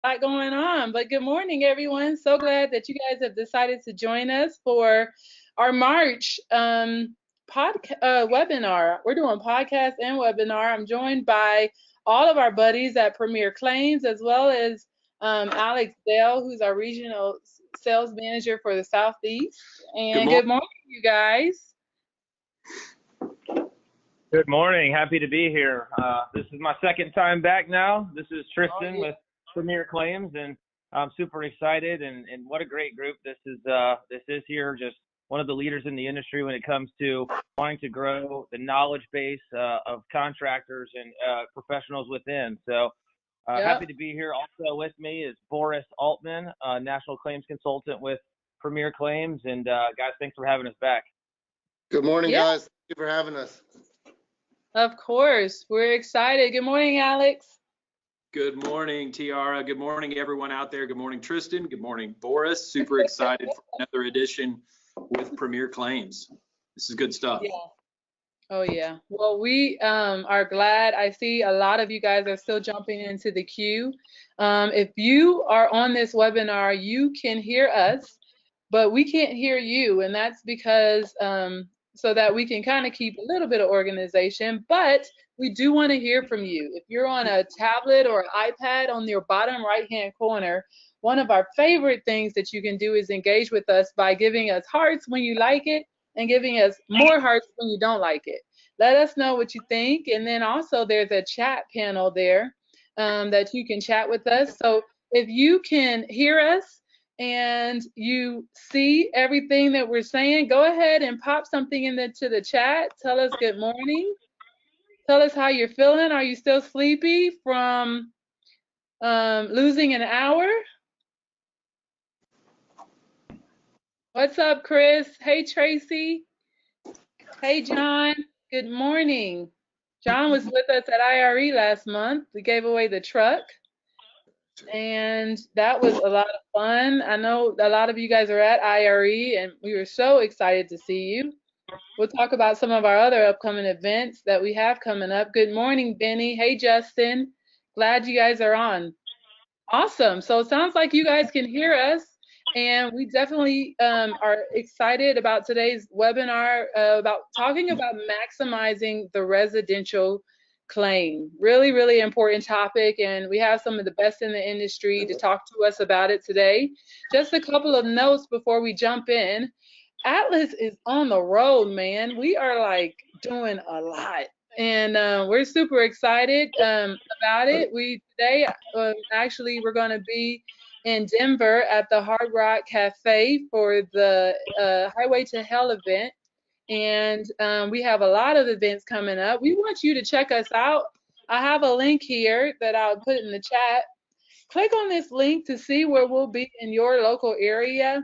lot going on. But good morning, everyone. So glad that you guys have decided to join us for our March webinar. We're doing podcast and webinar. I'm joined by all of our buddies at Premier Claims, as well as Alex Dell, who's our regional sales manager for the Southeast. Good And morning. good morning, you guys. Good morning. Happy to be here. This is my second time back now. This is Tristan with Premier Claims, and I'm super excited. And what a great group this is. This is here, just one of the leaders in the industry when it comes to wanting to grow the knowledge base of contractors and professionals within. So happy to be here. Also with me is Boris Altman, National Claims Consultant with Premier Claims. And guys, thanks for having us back. Good morning, guys. Thank you for having us. Of course. We're excited. Good morning, Alex. Good morning, Tiara. Good morning, everyone out there. Good morning, Tristan. Good morning, Boris. Super excited for another edition with Premier Claims. This is good stuff. Yeah. Oh, yeah. Well, we are glad. I see a lot of you guys are still jumping into the queue. If you are on this webinar, you can hear us, but we can't hear you. And that's because so that we can kind of keep a little bit of organization, but we do want to hear from you. If you're on a tablet or an iPad, on your bottom right-hand corner, one of our favorite things that you can do is engage with us by giving us hearts when you like it and giving us more hearts when you don't like it. Let us know what you think. And then also there's a chat panel there that you can chat with us. So if you can hear us and you see everything that we're saying, go ahead and pop something into the chat. Tell us good morning. Tell us how you're feeling. Are you still sleepy from losing an hour? What's up, Chris? Hey, Tracy. Hey, John. Good morning. John was with us at IRE last month. We gave away the truck, and that was a lot of fun. I know a lot of you guys are at IRE, and we were so excited to see you. We'll talk about some of our other upcoming events that we have coming up. Good morning, Benny. Hey, Justin. Glad you guys are on. Awesome. So it sounds like you guys can hear us, and we definitely are excited about today's webinar about talking about maximizing the residential claim. Really, really important topic, and we have some of the best in the industry to talk to us about it today. Just a couple of notes before we jump in. Atlas is on the road, man. We are like doing a lot, and we're super excited about it. Today actually we're going to be in Denver at the Hard Rock Cafe for the Highway to Hell event, and we have a lot of events coming up. We want you to check us out. I have a link here that I'll put in the chat. Click on this link to see where we'll be in your local area.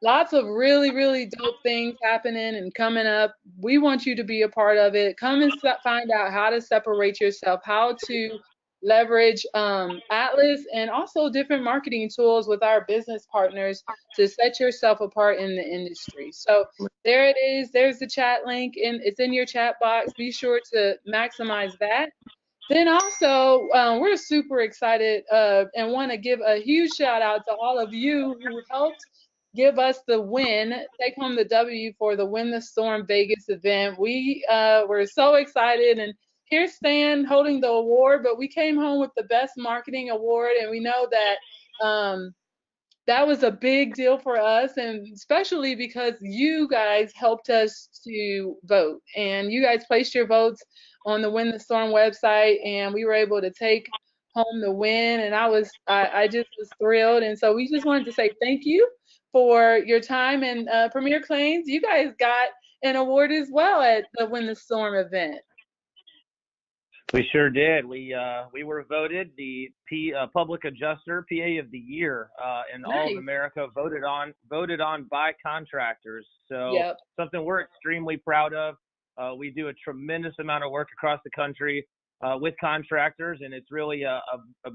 Lots of really, really dope things happening and coming up. We want you to be a part of it. Come and find out how to separate yourself, how to leverage Atlas, and also different marketing tools with our business partners to set yourself apart in the industry. So there it is. There's the chat link, and it's in your chat box. Be sure to maximize that. Then also, we're super excited and want to give a huge shout out to all of you who helped give us the win, take home the W for the Win the Storm Vegas event. We were so excited, and here's Stan holding the award, but we came home with the Best Marketing Award, and we know that that was a big deal for us, and especially because you guys helped us to vote, and you guys placed your votes on the Win the Storm website, and we were able to take home the win, and I just was thrilled. And so we just wanted to say thank you for your time. And Premier Claims, you guys got an award as well at the Win the Storm event. We sure did. We were voted the Public Adjuster PA of the Year in all of America, voted on by contractors. So something we're extremely proud of. We do a tremendous amount of work across the country with contractors, and it's really a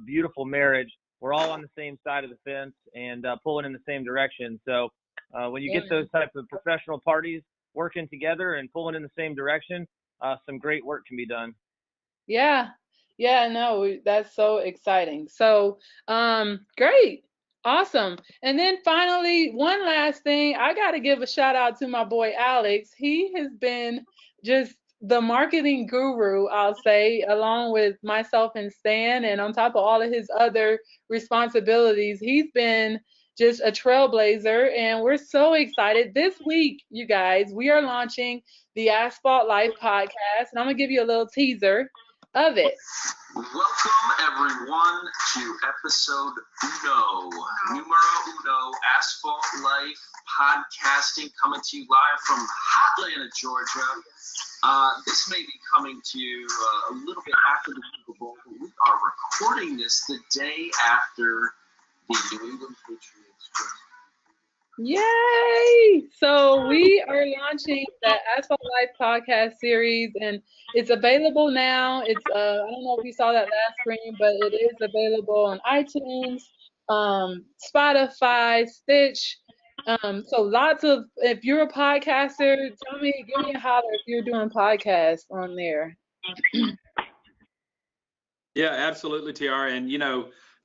beautiful marriage. We're all on the same side of the fence and pulling in the same direction. So when you get those types of professional parties working together and pulling in the same direction, some great work can be done. Yeah. Yeah, no, that's so exciting. So, great. Awesome. And then finally, one last thing, I got to give a shout out to my boy Alex. He has been just the marketing guru, I'll say, along with myself and Stan, and on top of all of his other responsibilities, he's been just a trailblazer, and we're so excited. This week, you guys, we are launching the Asphalt Life podcast, and I'm gonna give you a little teaser of it. Welcome everyone to episode numero uno, Asphalt Life podcasting, coming to you live from Hotlanta, Georgia. This may be coming to you a little bit after the Super Bowl, but we are recording this the day after the New England Patriots. Yay! So we are launching the Asphalt Life podcast series, and it's available now. It's I don't know if you saw that last screen, but it is available on iTunes, Spotify, Stitch. So lots of, if you're a podcaster, give me a holler if you're doing podcasts on there. Yeah, absolutely, Tiara. And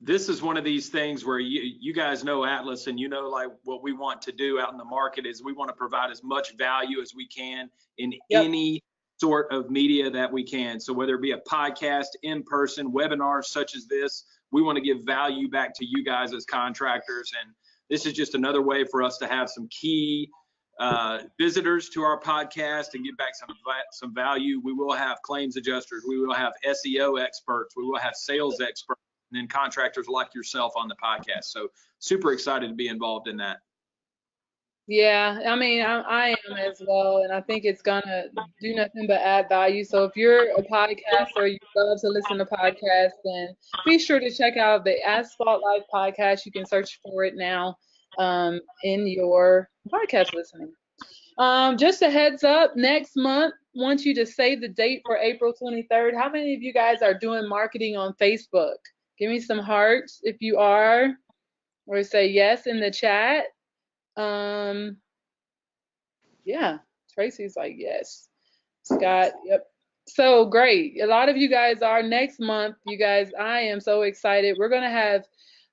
this is one of these things where you guys know Atlas, and like what we want to do out in the market is we want to provide as much value as we can in any sort of media that we can. So whether it be a podcast, in person, webinars such as this, we want to give value back to you guys as contractors. And this is just another way for us to have some key visitors to our podcast and give back some value. We will have claims adjusters. We will have SEO experts. We will have sales experts, and then contractors like yourself on the podcast. So super excited to be involved in that. Yeah, I mean, I am as well, and I think it's gonna do nothing but add value. So if you're a podcaster, you love to listen to podcasts, then be sure to check out the Asphalt Life podcast. You can search for it now in your podcast listening. Just a heads up, next month, want you to save the date for April 23rd. How many of you guys are doing marketing on Facebook? Give me some hearts if you are, or say yes in the chat. Yeah, Tracy's like, yes. Scott, yep. So great. A lot of you guys are. Next month, you guys, I am so excited. We're going to have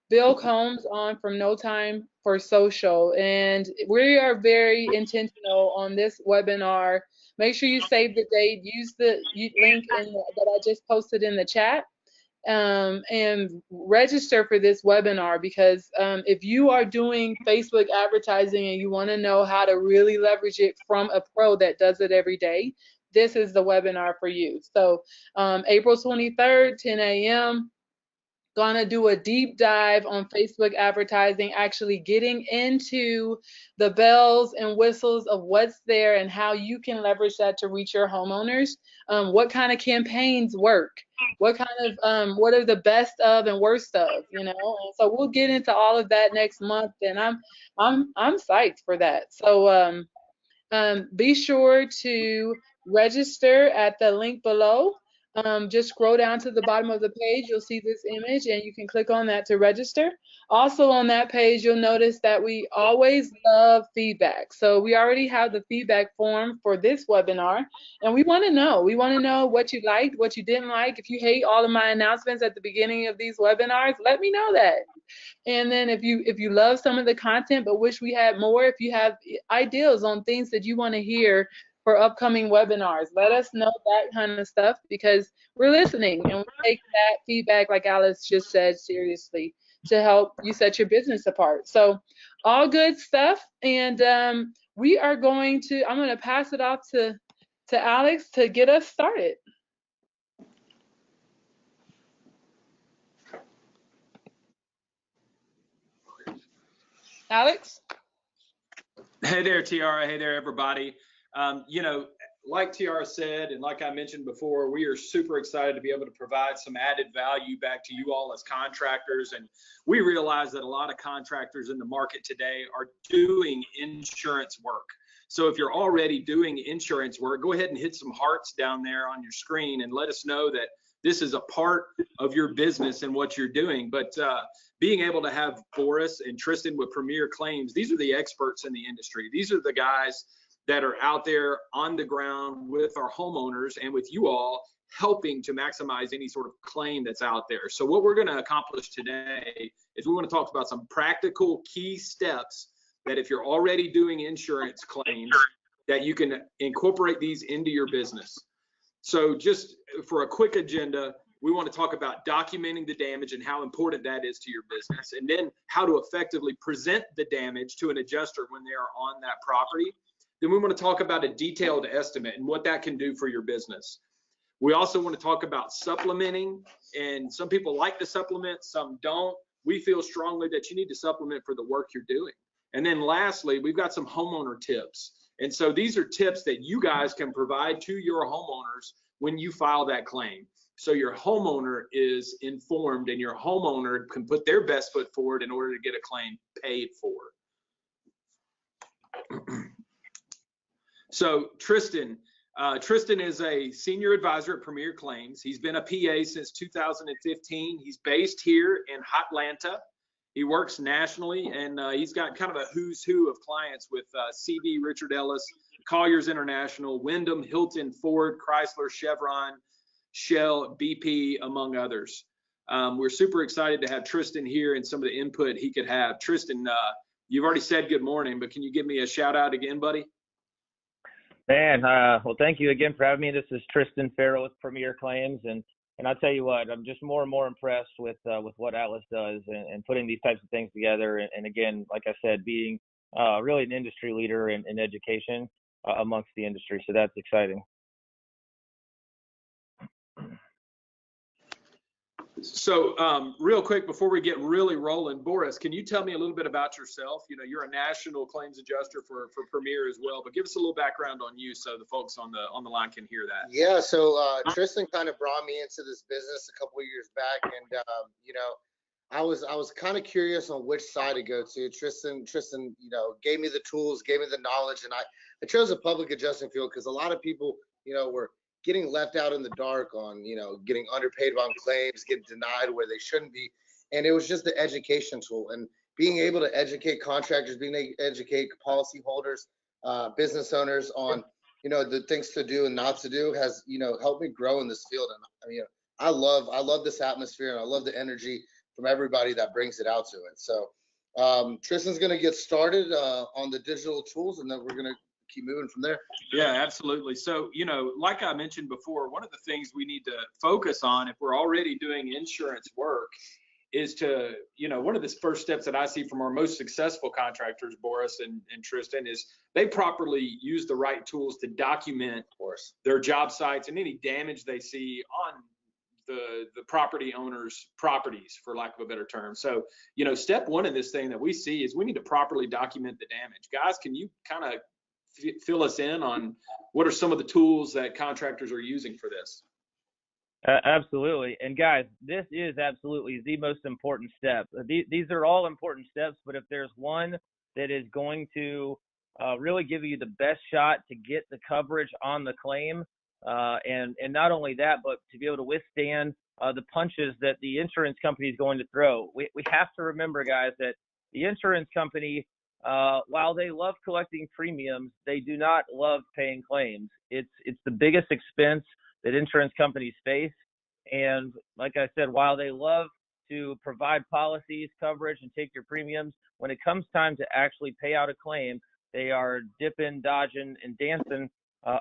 Bill Combs on from No Time for Social, and we are very intentional on this webinar. Make sure you save the date. Use the link that I just posted in the chat. And register for this webinar, because if you are doing Facebook advertising and you want to know how to really leverage it from a pro that does it every day, this is the webinar for you. So April 23rd, 10 a.m. Gonna do a deep dive on Facebook advertising, actually getting into the bells and whistles of what's there and how you can leverage that to reach your homeowners. What kind of campaigns work? What kind of what are the best of and worst of? And so we'll get into all of that next month, and I'm psyched for that. So be sure to register at the link below. Just scroll down to the bottom of the page. You'll see this image, and you can click on that to register. Also on that page, you'll notice that we always love feedback. So we already have the feedback form for this webinar, and we want to know. We want to know what you liked, what you didn't like. If you hate all of my announcements at the beginning of these webinars, let me know that. And then if you love some of the content but wish we had more, if you have ideas on things that you want to hear for upcoming webinars, let us know that kind of stuff, because we're listening and we take that feedback, like Alice just said, seriously to help you set your business apart. So all good stuff. And I'm going to pass it off to Alex to get us started. Alex? Hey there, Tiara. Hey there, everybody. Like Tiara said, and like I mentioned before, we are super excited to be able to provide some added value back to you all as contractors. And we realize that a lot of contractors in the market today are doing insurance work. So if you're already doing insurance work, go ahead and hit some hearts down there on your screen and let us know that this is a part of your business and what you're doing. But being able to have Boris and Tristan with Premier Claims, these are the experts in the industry. These are the guys that are out there on the ground with our homeowners and with you all, helping to maximize any sort of claim that's out there. So what we're going to accomplish today is we want to talk about some practical key steps that if you're already doing insurance claims, that you can incorporate these into your business. So just for a quick agenda, we want to talk about documenting the damage and how important that is to your business, and then how to effectively present the damage to an adjuster when they are on that property. Then we want to talk about a detailed estimate and what that can do for your business. We also want to talk about supplementing, and some people like to supplement, some don't. We feel strongly that you need to supplement for the work you're doing. And then lastly, we've got some homeowner tips. And so these are tips that you guys can provide to your homeowners when you file that claim. So your homeowner is informed and your homeowner can put their best foot forward in order to get a claim paid for. So Tristan is a senior advisor at Premier Claims. He's been a PA since 2015. He's based here in Hotlanta. He works nationally, and he's got kind of a who's who of clients with CD, Richard Ellis, Colliers International, Wyndham, Hilton, Ford, Chrysler, Chevron, Shell, BP, among others. We're super excited to have Tristan here and some of the input he could have. Tristan, you've already said good morning, but can you give me a shout out again, buddy? Man, well, thank you again for having me. This is Tristan Farrell with Premier Claims, and I'll tell you what, I'm just more and more impressed with what Atlas does and putting these types of things together. And again, like I said, being really an industry leader in education amongst the industry. So that's exciting. So real quick, before we get really rolling, Boris, can you tell me a little bit about yourself? You know, you're a national claims adjuster for Premier as well, but give us a little background on you so the folks on the line can hear that. Yeah, so Tristan kind of brought me into this business a couple of years back, and you know, I was kind of curious on which side to go to. Tristan, you know, gave me the tools, gave me the knowledge, and I chose a public adjusting field because a lot of people, you know, were getting left out in the dark on, you know, getting underpaid on claims, getting denied where they shouldn't be. And it was just the education tool, and being able to educate contractors, being able to educate policyholders, business owners on, you know, the things to do and not to do has, you know, helped me grow in this field. And I mean, I love this atmosphere, and I love the energy from everybody that brings it out to it. So Tristan's going to get started on the digital tools, and then we're going to keep moving from there. Yeah, absolutely. So, you know, like I mentioned before, one of the things we need to focus on if we're already doing insurance work is to, you know, one of the first steps that I see from our most successful contractors, Boris and Tristan, is they properly use the right tools to document their job sites and any damage they see on the property owner's properties, for lack of a better term. So, you know, step one in this thing that we see is we need to properly document the damage. Guys, can you kind of fill us in on what are some of the tools that contractors are using for this? Absolutely. And guys, this is absolutely the most important step. These are all important steps, but if there's one that is going to really give you the best shot to get the coverage on the claim, and not only that, but to be able to withstand the punches that the insurance company is going to throw. We have to remember, guys, that the insurance company, while they love collecting premiums, they do not love paying claims. It's the biggest expense that insurance companies face. And like I said, while they love to provide policies, coverage, and take your premiums, when it comes time to actually pay out a claim, they are dipping, dodging, and dancing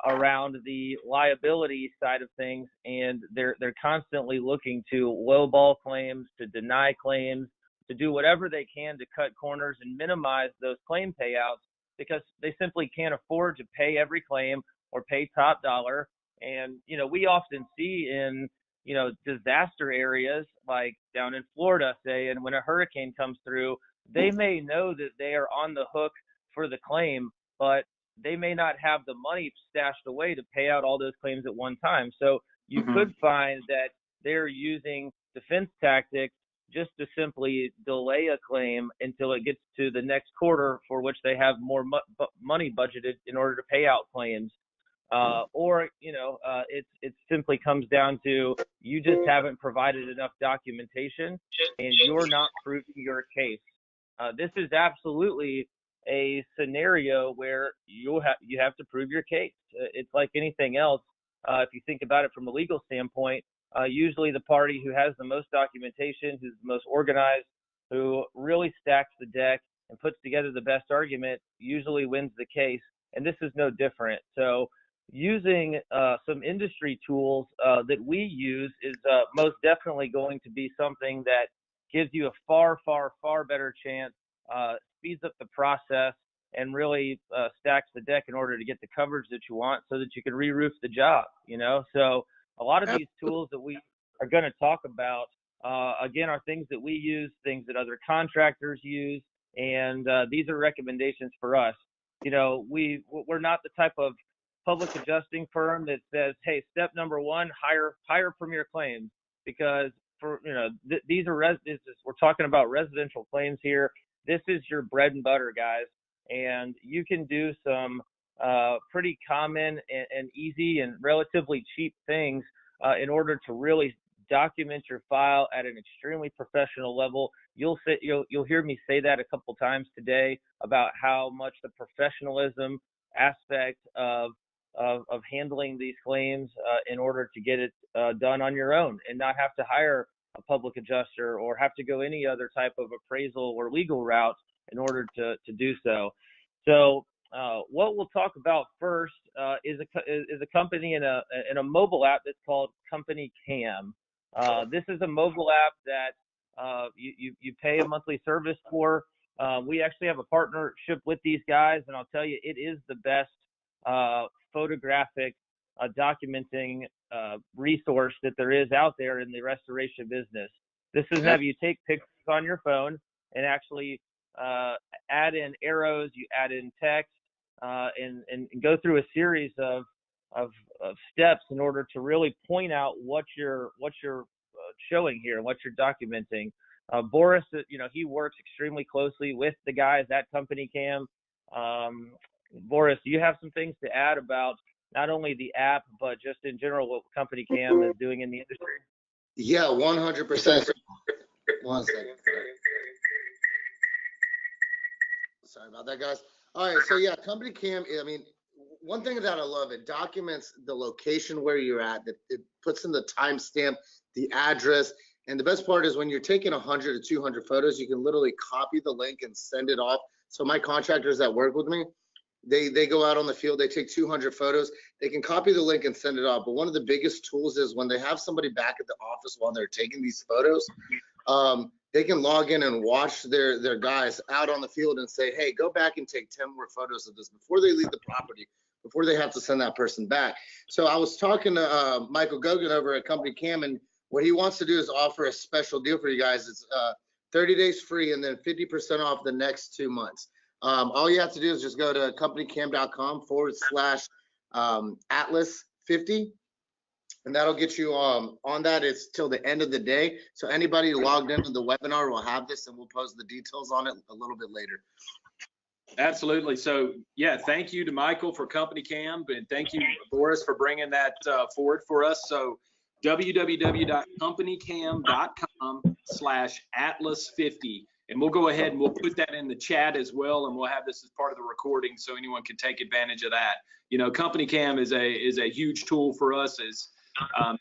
around the liability side of things, and they're constantly looking to lowball claims, to deny claims, to do whatever they can to cut corners and minimize those claim payouts, because they simply can't afford to pay every claim or pay top dollar. And, you know, we often see in, you know, disaster areas like down in Florida, say, and when a hurricane comes through, they may know that they are on the hook for the claim, but they may not have the money stashed away to pay out all those claims at one time. So you could find that they're using defense tactics just to simply delay a claim until it gets to the next quarter, for which they have more money budgeted in order to pay out claims. Or, you know, it simply comes down to you just haven't provided enough documentation and you're not proving your case. This is absolutely a scenario where you have to prove your case. It's like anything else. If you think about it from a legal standpoint, usually the party who has the most documentation, who's the most organized, who really stacks the deck and puts together the best argument, usually wins the case. And this is no different. So using some industry tools that we use is most definitely going to be something that gives you a far, far, far better chance, speeds up the process, and really stacks the deck in order to get the coverage that you want so that you can re-roof the job, you know? So a lot of these tools that we are going to talk about, again, are things that we use, things that other contractors use, and these are recommendations for us. You know, we're not the type of public adjusting firm that says, hey, step number one, hire Premier Claims, because these are we're talking about residential claims here. This is your bread and butter, guys, and you can do some pretty common and easy and relatively cheap things in order to really document your file at an extremely professional level. You'll hear me say that a couple times today about how much the professionalism aspect of handling these claims in order to get it done on your own and not have to hire a public adjuster or have to go any other type of appraisal or legal route in order to do so. So what we'll talk about first is a company in a mobile app that's called Company Cam. This is a mobile app that you pay a monthly service for. We actually have a partnership with these guys, and I'll tell you, it is the best photographic documenting resource that there is out there in the restoration business. This is have you take pictures on your phone and actually add in arrows, you add in text, and go through a series of steps in order to really point out what you're showing here and what you're documenting. Boris, he works extremely closely with the guys at Company Cam. Boris, do you have some things to add about not only the app, but just in general what Company Cam is doing in the industry? Yeah, 100%. One second. Sorry about that, guys. All right, so yeah, Company Cam, I mean, one thing that I love, it documents the location where you're at, that it puts in the timestamp, the address, and the best part is when you're taking 100 to 200 photos, you can literally copy the link and send it off. So my contractors that work with me, they go out on the field, they take 200 photos, they can copy the link and send it off. But one of the biggest tools is when they have somebody back at the office while they're taking these photos, they can log in and watch their guys out on the field and say, hey, go back and take 10 more photos of this before they leave the property, before they have to send that person back. So I was talking to Michael Gogan over at Company Cam, and what he wants to do is offer a special deal for you guys. It's 30 days free and then 50% off the next 2 months. All you have to do is just go to companycam.com/Atlas50, and that'll get you on that. It's till the end of the day. So anybody logged into the webinar will have this, and we'll post the details on it a little bit later. Absolutely. So yeah, thank you to Michael for Company Cam, and thank you, Boris, for bringing that forward for us. So www.companycam.com/Atlas50. And we'll go ahead and we'll put that in the chat as well, and we'll have this as part of the recording so anyone can take advantage of that. Company Cam is a huge tool for us, as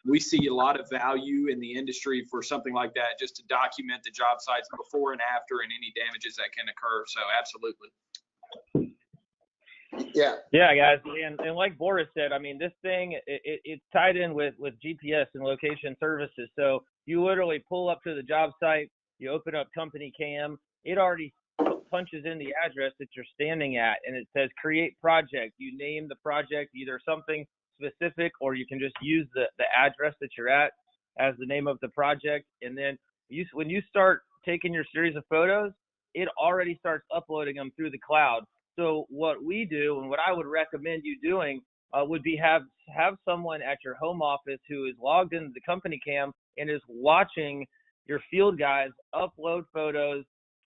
we see a lot of value in the industry for something like that, just to document the job sites before and after and any damages that can occur. So absolutely. Yeah, guys, and like Boris said, I mean, this thing, it's tied in with GPS and location services. So you literally pull up to the job site, you open up Company Cam, it already punches in the address that you're standing at, and it says create project. You name the project, either something specific, or you can just use the address that you're at as the name of the project. And then when you start taking your series of photos, it already starts uploading them through the cloud. So what we do, and what I would recommend you doing, would be have someone at your home office who is logged into the Company Cam and is watching your field guys upload photos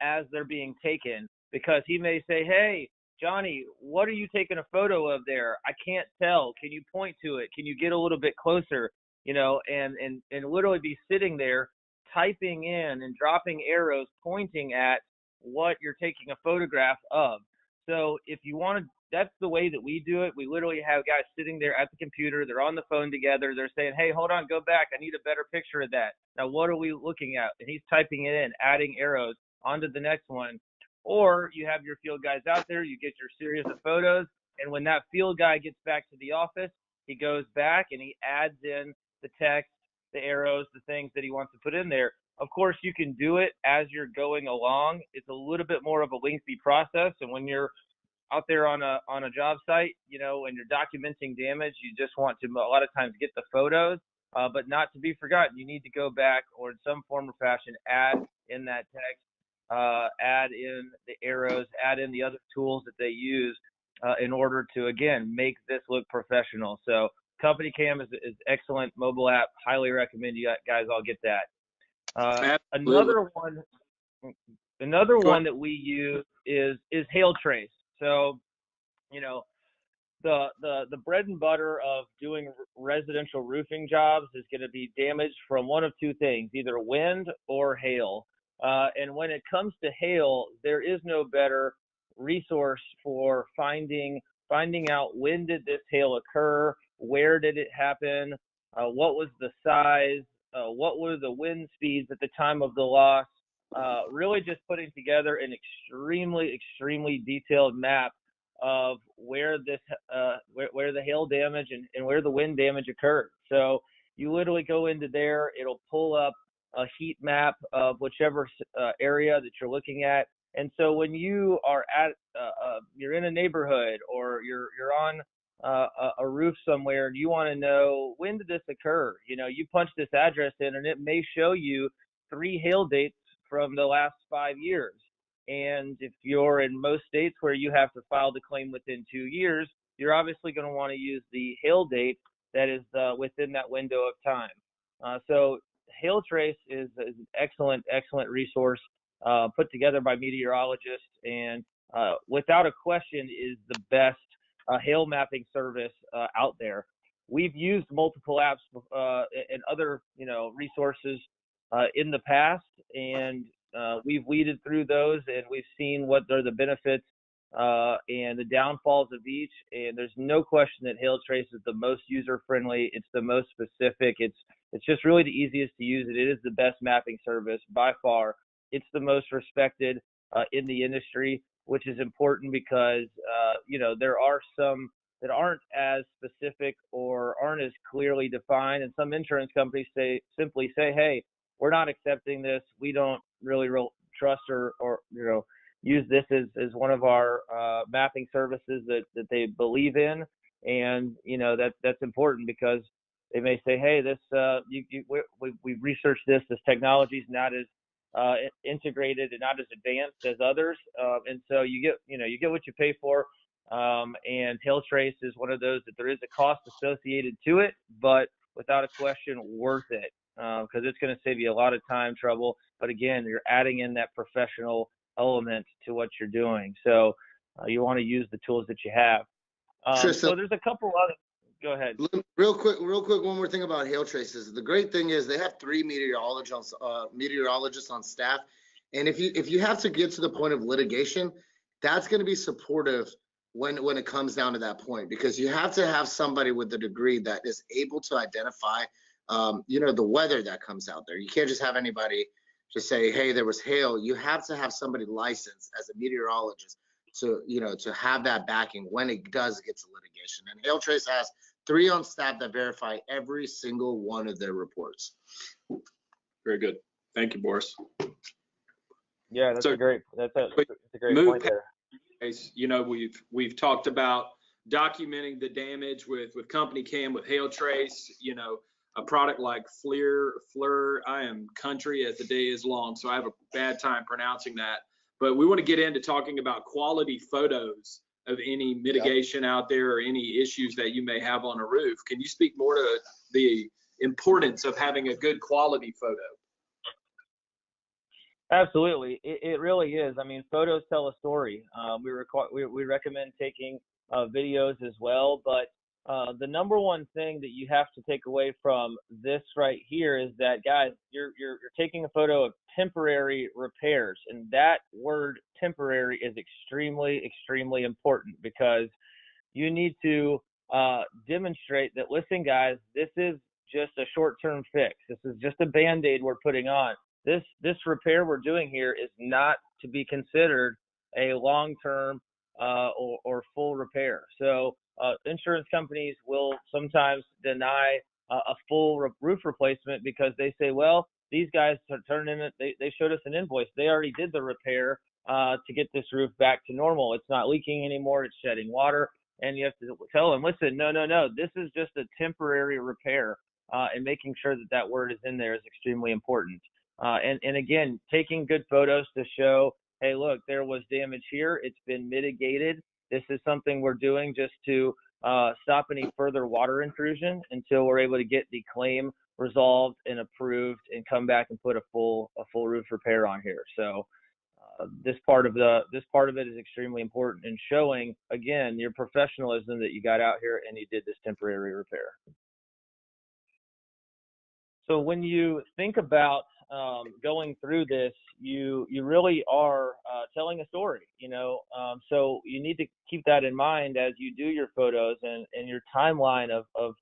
as they're being taken, because he may say, hey, Johnny, what are you taking a photo of there? I can't tell. Can you point to it? Can you get a little bit closer? And literally be sitting there typing in and dropping arrows pointing at what you're taking a photograph of. So if you want to, that's the way that we do it. We literally have guys sitting there at the computer. They're on the phone together. They're saying, hey, hold on, go back. I need a better picture of that. Now, what are we looking at? And he's typing it in, adding arrows onto the next one. Or you have your field guys out there. You get your series of photos. And when that field guy gets back to the office, he goes back and he adds in the text, the arrows, the things that he wants to put in there. Of course, you can do it as you're going along. It's a little bit more of a lengthy process. And when you're out there on a job site, you know, when you're documenting damage, you just want to a lot of times get the photos, but not to be forgotten. You need to go back or in some form or fashion add in that text, add in the arrows, add in the other tools that they use in order to, again, make this look professional. So Company Cam is excellent mobile app. Highly recommend you guys all get that. Another one that we use is Hail Trace. So, you know, the bread and butter of doing residential roofing jobs is going to be damage from one of two things, either wind or hail. And when it comes to hail, there is no better resource for finding out when did this hail occur, where did it happen, what was the size, what were the wind speeds at the time of the loss. Really just putting together an extremely detailed map of where this where the hail damage and where the wind damage occurred. So you literally go into there, it'll pull up a heat map of whichever area that you're looking at. And so when you are at you're in a neighborhood or you're on a roof somewhere and you want to know when did this occur, you know, you punch this address in and it may show you 3 hail dates from the last 5 years. And if you're in most states where you have to file the claim within 2 years, you're obviously going to want to use the hail date that is within that window of time. So Hail Trace is an excellent resource put together by meteorologists, and without a question is the best hail mapping service out there. We've used multiple apps and other resources in the past, and we've weeded through those, and we've seen what are the benefits and the downfalls of each. And there's no question that Hail Trace is the most user-friendly. It's the most specific. It's just really the easiest to use. It is the best mapping service by far. It's the most respected in the industry, which is important because there are some that aren't as specific or aren't as clearly defined, and some insurance companies simply say, hey, we're not accepting this. We don't really trust or use this as one of our mapping services that they believe in. And that's important because they may say, hey, this we've researched this technology is not as integrated and not as advanced as others, and so you get what you pay for. And Hail Trace is one of those that there is a cost associated to it, but without a question worth it, because it's going to save you a lot of time, trouble. But again, you're adding in that professional element to what you're doing. So you want to use the tools that you have. So there's a couple other. Go ahead. Real quick, one more thing about Hail Traces. The great thing is they have 3 meteorologists on staff, and if you have to get to the point of litigation, that's going to be supportive when it comes down to that point, because you have to have somebody with a degree that is able to identify the weather that comes out there. You can't just have anybody just say, hey, there was hail. You have to have somebody licensed as a meteorologist to have that backing when it does get to litigation. And Hail Trace has 3 on staff that verify every single one of their reports. Very good. Thank you, Boris. Yeah, that's a great point there. We've talked about documenting the damage with Company Cam, with Hail Trace, a product like FLIR. I am country as the day is long, so I have a bad time pronouncing that. But we want to get into talking about quality photos of any mitigation out there or any issues that you may have on a roof. Can you speak more to the importance of having a good quality photo? Absolutely. It really is. I mean, photos tell a story. We recommend taking videos as well, but the number one thing that you have to take away from this right here is that, guys, you're taking a photo of temporary repairs, and that word temporary is extremely important, because you need to demonstrate that, listen, guys, this is just a short-term fix. This is just a Band-Aid we're putting on. This repair we're doing here is not to be considered a long-term or full repair. So insurance companies will sometimes deny a full roof replacement because they say, well, these guys turned in it. They showed us an invoice. They already did the repair to get this roof back to normal. It's not leaking anymore. It's shedding water. And you have to tell them, listen, no. This is just a temporary repair. And making sure that that word is in there is extremely important. And again, taking good photos to show, hey, look, there was damage here. It's been mitigated. This is something we're doing just to stop any further water intrusion until we're able to get the claim resolved and approved and come back and put a full roof repair on here. So this part of it is extremely important in showing, again, your professionalism that you got out here and you did this temporary repair. So when you think about going through this, you really are telling a story, so you need to keep that in mind as you do your photos and your timeline of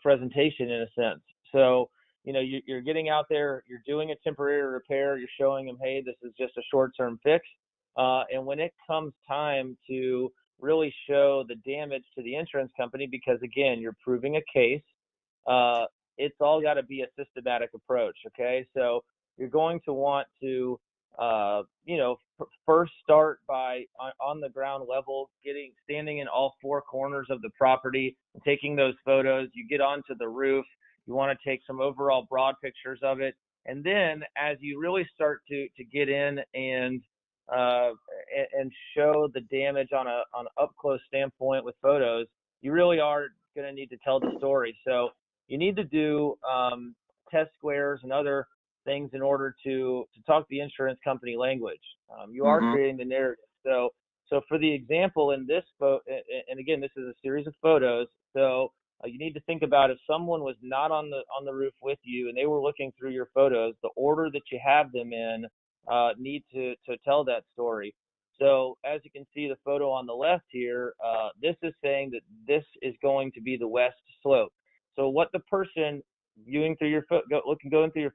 presentation, in a sense. So, you're getting out there, you're doing a temporary repair, you're showing them, hey, this is just a short-term fix. And when it comes time to really show the damage to the insurance company, because again, you're proving a case, it's all got to be a systematic approach. Okay. So you're going to want to, first start by on the ground level, standing in all four corners of the property, and taking those photos. You get onto the roof. You want to take some overall broad pictures of it. And then as you really start to get in and show the damage on an up close standpoint with photos, you really are going to need to tell the story. So you need to do test squares and other things in order to talk the insurance company language. You are creating the narrative. So for the example in this photo, and again, this is a series of photos. So you need to think about, if someone was not on the roof with you and they were looking through your photos, the order that you have them in need to tell that story. So as you can see, the photo on the left here, this is saying that this is going to be the west slope. So what the person going through your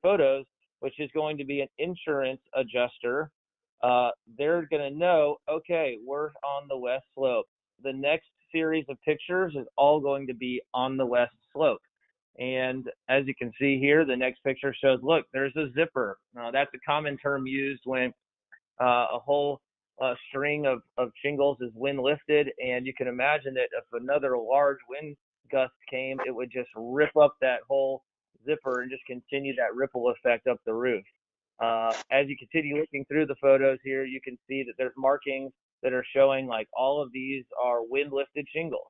photos, which is going to be an insurance adjuster, they're going to know, okay, we're on the west slope. The next series of pictures is all going to be on the west slope. And as you can see here, the next picture shows, look, there's a zipper. That's a common term used when a whole string of shingles is wind lifted, and you can imagine that if another large wind gust came, it would just rip up that whole zipper and just continue that ripple effect up the roof. As you continue looking through the photos here, you can see that there's markings that are showing like all of these are wind lifted shingles,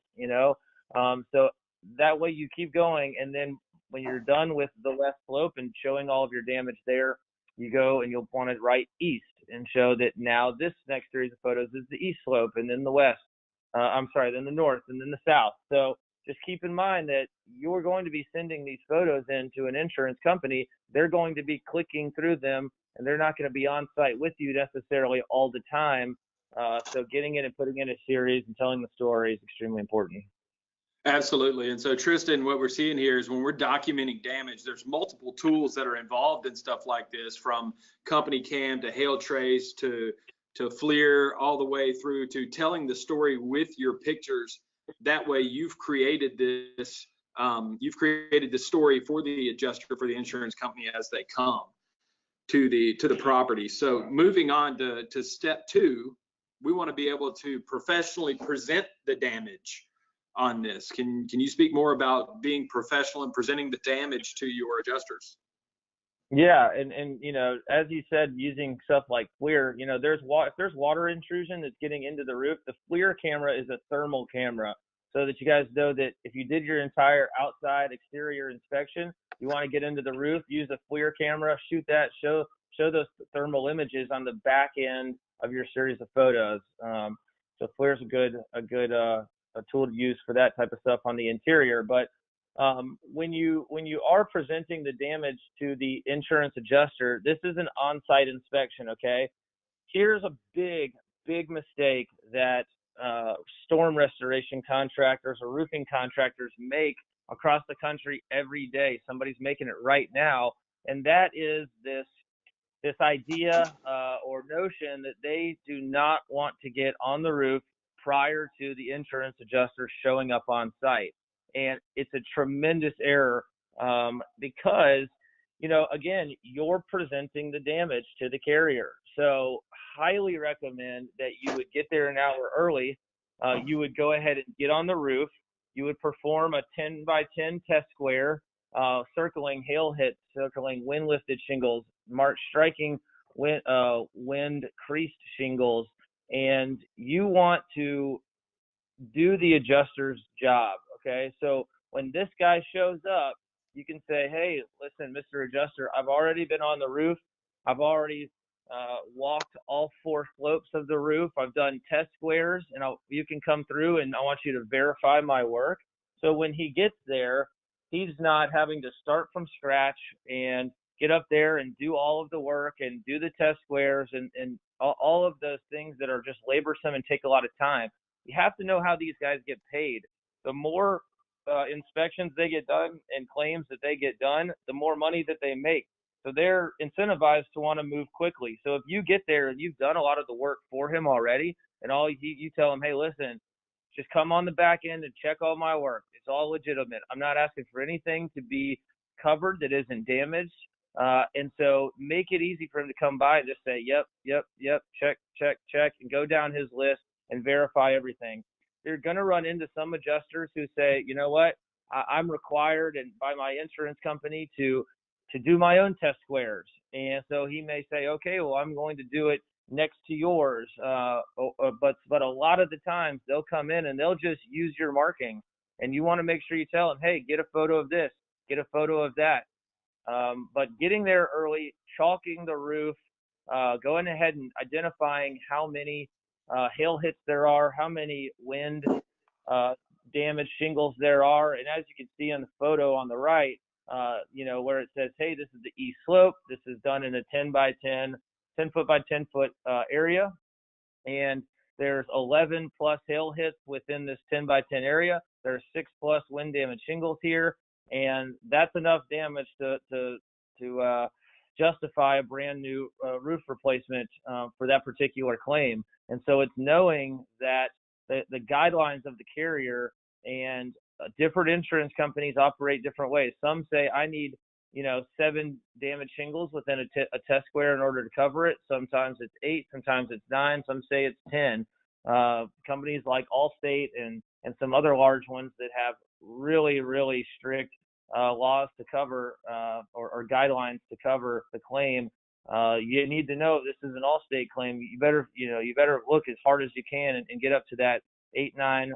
so that way you keep going, and then when you're done with the west slope and showing all of your damage there, you go and you'll want to write east and show that now this next series of photos is the east slope, and then the west, then the north, and then the south. So just keep in mind that you're going to be sending these photos in to an insurance company. They're going to be clicking through them, and they're not going to be on site with you necessarily all the time. So getting it and putting in a series and telling the story is extremely important. Absolutely. And so, Tristan, what we're seeing here is when we're documenting damage, there's multiple tools that are involved in stuff like this, from company cam to hail trace to FLIR, all the way through to telling the story with your pictures. That way you've created this story for the adjuster, for the insurance company as they come to the property. So moving on to step 2, we want to be able to professionally present the damage on this. Can you speak more about being professional and presenting the damage to your adjusters? Yeah, and as you said, using stuff like FLIR, if there's water intrusion that's getting into the roof, the FLIR camera is a thermal camera, so that you guys know that if you did your entire outside exterior inspection, you want to get into the roof, use a FLIR camera, shoot that, show those thermal images on the back end of your series of photos. So FLIR is a a tool to use for that type of stuff on the interior. But when you are presenting the damage to the insurance adjuster, this is an on-site inspection, okay? Here's a big mistake that storm restoration contractors or roofing contractors make across the country every day. Somebody's making it right now, and that is this idea or notion that they do not want to get on the roof prior to the insurance adjuster showing up on site. And it's a tremendous error because, again, you're presenting the damage to the carrier. So highly recommend that you would get there an hour early. You would go ahead and get on the roof. You would perform a 10 by 10 test square, circling hail hits, circling wind lifted shingles, striking wind creased shingles, and you want to do the adjuster's job. Okay, so when this guy shows up, you can say, hey, listen, Mr. Adjuster, I've already been on the roof. I've already walked all 4 slopes of the roof. I've done test squares, and you can come through, and I want you to verify my work. So when he gets there, he's not having to start from scratch and get up there and do all of the work and do the test squares and all of those things that are just laborsome and take a lot of time. You have to know how these guys get paid. The more inspections they get done and claims that they get done, the more money that they make. So they're incentivized to want to move quickly. So if you get there and you've done a lot of the work for him already, and all you tell him, hey, listen, just come on the back end and check all my work. It's all legitimate. I'm not asking for anything to be covered that isn't damaged. And so make it easy for him to come by and just say, yep, check, and go down his list and verify everything. They're going to run into some adjusters who say, you know what, I'm required and by my insurance company to do my own test squares. And so he may say, okay, well, I'm going to do it next to yours. But a lot of the times they'll come in and they'll just use your marking. And you want to make sure you tell them, hey, get a photo of this, get a photo of that. But getting there early, chalking the roof, going ahead and identifying how many hail hits there are, how many wind damaged shingles there are. And as you can see on the photo on the right, where it says, hey, this is the east slope. This is done in a 10 foot by 10 foot area. And there's 11 plus hail hits within this 10 by 10 area. There's 6 plus wind damaged shingles here. And that's enough damage to justify a brand new roof replacement for that particular claim. And so it's knowing that the guidelines of the carrier and different insurance companies operate different ways. Some say I need 7 damaged shingles within a test square in order to cover it. Sometimes it's 8, sometimes it's 9, some say it's 10. Companies like Allstate and some other large ones that have really, really strict laws to cover or guidelines to cover the claim. You need to know if this is an Allstate claim. You better look as hard as you can and get up to that 8, 9,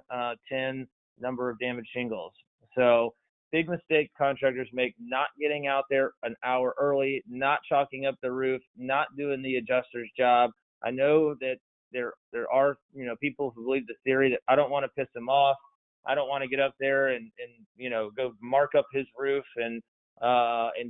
10 number of damaged shingles. So big mistake contractors make not getting out there an hour early, not chalking up the roof, not doing the adjuster's job. I know that there are people who believe the theory that I don't want to piss him off. I don't want to get up there and go mark up his roof and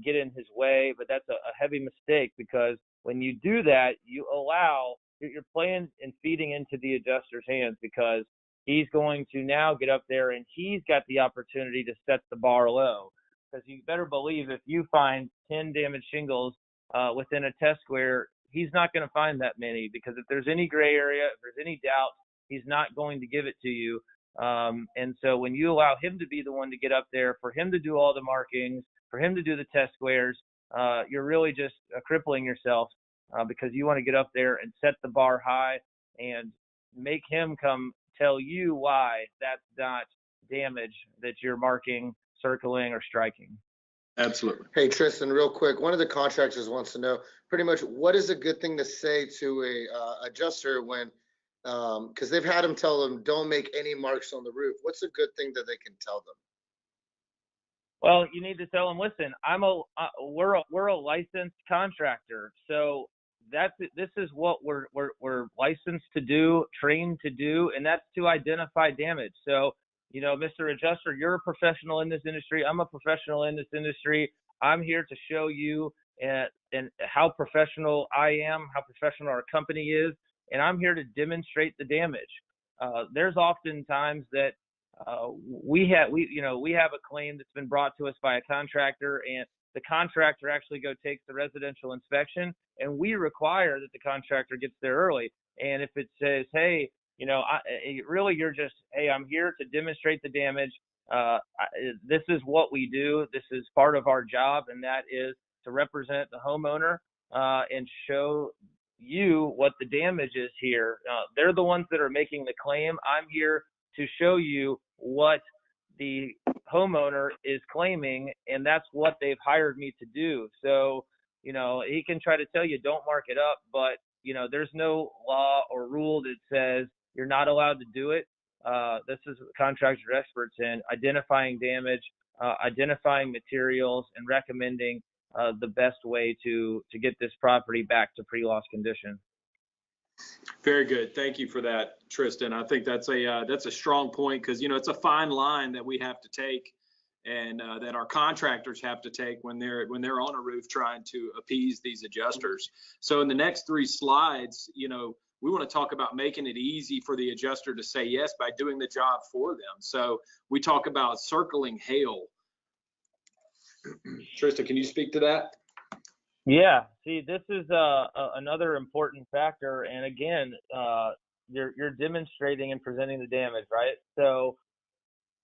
get in his way. But that's a heavy mistake, because when you do that, you're playing and feeding into the adjuster's hands, because he's going to now get up there and he's got the opportunity to set the bar low. Because you better believe if you find 10 damaged shingles within a test square, he's not going to find that many, because if there's any gray area, if there's any doubt, he's not going to give it to you. And so when you allow him to be the one to get up there, for him to do all the markings, for him to do the test squares, you're really just crippling yourself, because you want to get up there and set the bar high and make him come tell you why that's not damage that you're marking, circling, or striking. Absolutely. Hey, Tristan, real quick, one of the contractors wants to know pretty much what is a good thing to say to a adjuster when, because they've had them tell them don't make any marks on the roof. What's a good thing that they can tell them? Well, you need to tell them, listen, we're a licensed contractor, so this is what we're licensed to do, trained to do, and that's to identify damage. So, Mr. Adjuster, you're a professional in this industry. I'm a professional in this industry. I'm here to show you and how professional I am, how professional our company is, and I'm here to demonstrate the damage. There's often times that we have a claim that's been brought to us by a contractor, and the contractor actually takes the residential inspection, and we require that the contractor gets there early. And if it says, hey, you're just, hey, I'm here to demonstrate the damage. This is what we do. This is part of our job, and that is to represent the homeowner and show you what the damage is here. They're the ones that are making the claim. I'm here to show you what the homeowner is claiming, and that's what they've hired me to do. So, he can try to tell you don't mark it up, but there's no law or rule that says you're not allowed to do it. This is what contractors are experts in: identifying damage, identifying materials, and recommending the best way to get this property back to pre-loss condition. Very good. Thank you for that, Tristan. I think that's a strong point, because it's a fine line that we have to take, and that our contractors have to take when they're on a roof trying to appease these adjusters. So in the next 3 slides, we want to talk about making it easy for the adjuster to say yes by doing the job for them. So we talk about circling hail. Tristan, can you speak to that? Yeah. See, this is another important factor, and again, you're demonstrating and presenting the damage, right? So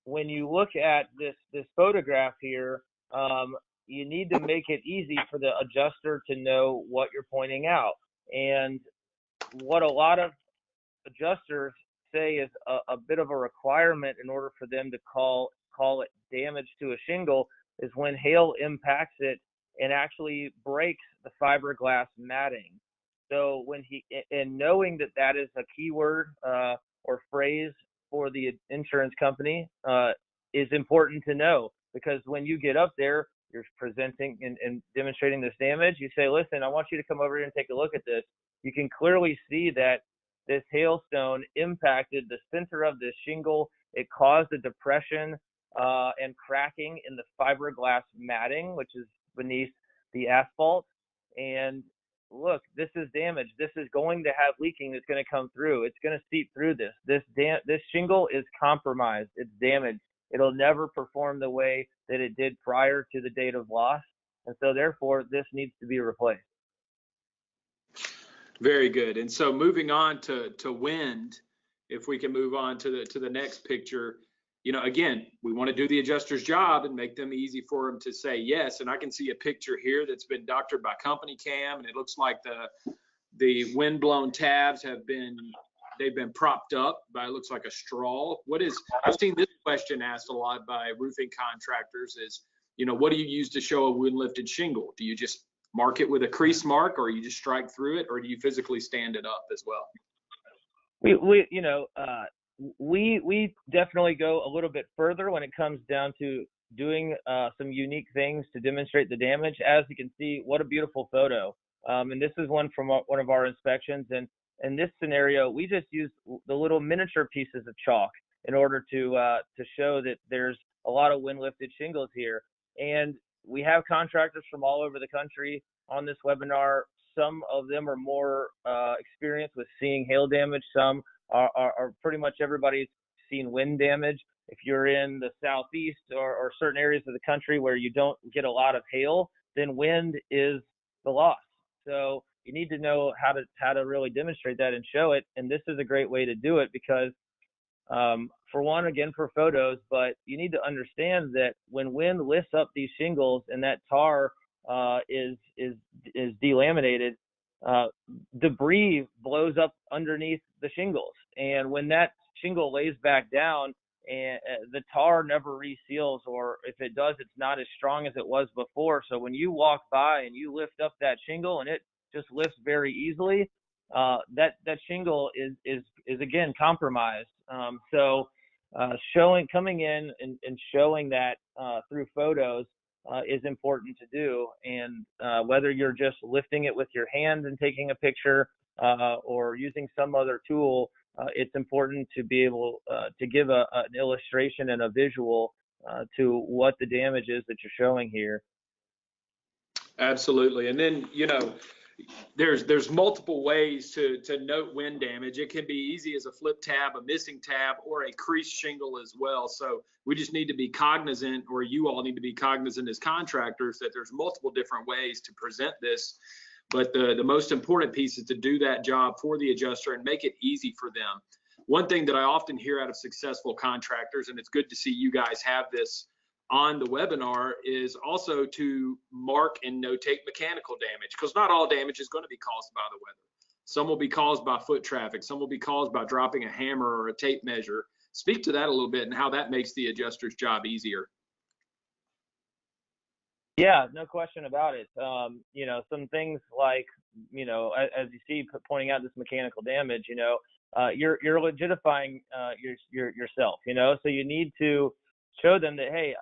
when you look at this photograph here, you need to make it easy for the adjuster to know what you're pointing out. And what a lot of adjusters say is a bit of a requirement in order for them to call it damage to a shingle is when hail impacts it and actually breaks the fiberglass matting. So knowing that is a keyword or phrase for the insurance company is important to know, because when you get up there, you're presenting and demonstrating this damage. You say, listen, I want you to come over here and take a look at this. You can clearly see that this hailstone impacted the center of this shingle. It caused a depression and cracking in the fiberglass matting, which is beneath the asphalt. And look, this is damage. This is going to have leaking that's going to come through. It's going to seep through this. This shingle is compromised. It's damaged. It'll never perform the way that it did prior to the date of loss. And so therefore, this needs to be replaced. Very good. And so moving on to wind, if we can move on to the next picture, again, we want to do the adjuster's job and make them easy for them to say yes. And I can see a picture here that's been doctored by company cam, and it looks like the wind-blown tabs they've been propped up by, it looks like a straw. I've seen this question asked a lot by roofing contractors is, what do you use to show a wind-lifted shingle? Do you just mark it with a crease mark, or you just strike through it, or do you physically stand it up as well? We definitely go a little bit further when it comes down to doing some unique things to demonstrate the damage. As you can see, what a beautiful photo. And this is one from one of our inspections. And in this scenario, we just used the little miniature pieces of chalk in order to show that there's a lot of wind-lifted shingles here. And we have contractors from all over the country on this webinar. Some of them are more experienced with seeing hail damage. Some are pretty much everybody's seen wind damage. If you're in the southeast or certain areas of the country where you don't get a lot of hail, then wind is the loss. So you need to know how to really demonstrate that and show it. And this is a great way to do it because, for one, again, for photos, but you need to understand that when wind lifts up these shingles and that tar is delaminated, debris blows up underneath the shingles. And when that shingle lays back down, and the tar never reseals, or if it does, it's not as strong as it was before. So when you walk by and you lift up that shingle and it just lifts very easily, that shingle is again compromised. So coming in and showing that through photos is important to do. And whether you're just lifting it with your hand and taking a picture or using some other tool, it's important to be able to give an illustration and a visual to what the damage is that you're showing here. Absolutely. And then, there's multiple ways to note wind damage. It can be easy as a flip tab, a missing tab, or a creased shingle as well. So we just need to be cognizant, or you all need to be cognizant as contractors, that there's multiple different ways to present this. But the most important piece is to do that job for the adjuster and make it easy for them. One thing that I often hear out of successful contractors, and it's good to see you guys have this on the webinar, is also to mark and notate mechanical damage, because not all damage is going to be caused by the weather. Some will be caused by foot traffic. Some will be caused by dropping a hammer or a tape measure. Speak to that a little bit and how that makes the adjuster's job easier. Yeah, no question about it. Some things like, as you see, pointing out this mechanical damage, you're legitifying yourself, so you need to show them that, hey,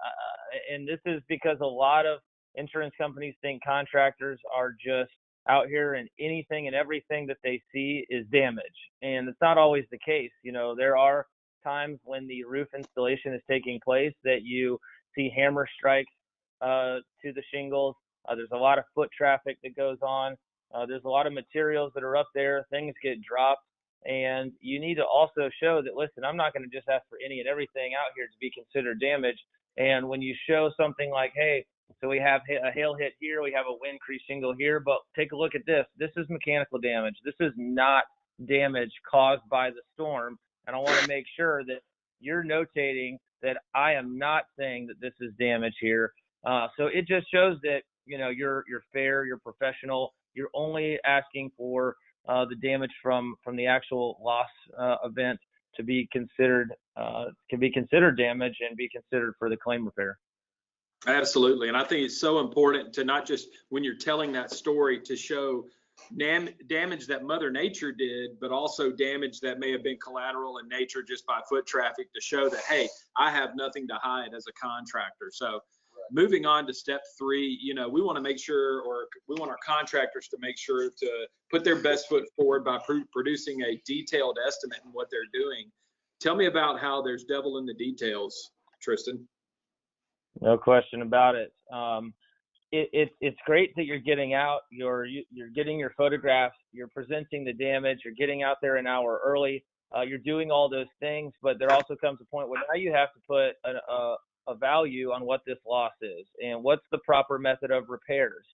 and this is because a lot of insurance companies think contractors are just out here and anything and everything that they see is damage. And it's not always the case. There are times when the roof installation is taking place that you see hammer strikes to the shingles. There's a lot of foot traffic that goes on. There's a lot of materials that are up there. Things get dropped. And you need to also show that, listen, I'm not going to just ask for any and everything out here to be considered damage. And when you show something like, hey, so we have a hail hit here, we have a wind crease shingle here, but take a look at this. This is mechanical damage. This is not damage caused by the storm. And I want to make sure that you're notating that I am not saying that this is damage here. So it just shows that, you're fair, you're professional, you're only asking for the damage from the actual loss event to be considered damage and be considered for the claim repair. Absolutely. And I think it's so important to not just, when you're telling that story, to show damage that Mother Nature did, but also damage that may have been collateral in nature just by foot traffic, to show that, hey, I have nothing to hide as a contractor. So moving on to step 3, we want to make sure, or we want our contractors to make sure to put their best foot forward by producing a detailed estimate in what they're doing. Tell me about how there's devil in the details, Tristan. No question about it. It's great that you're getting out, you're getting your photographs, you're presenting the damage, you're getting out there an hour early, you're doing all those things, but there also comes a point where now you have to put a value on what this loss is and what's the proper method of repairs.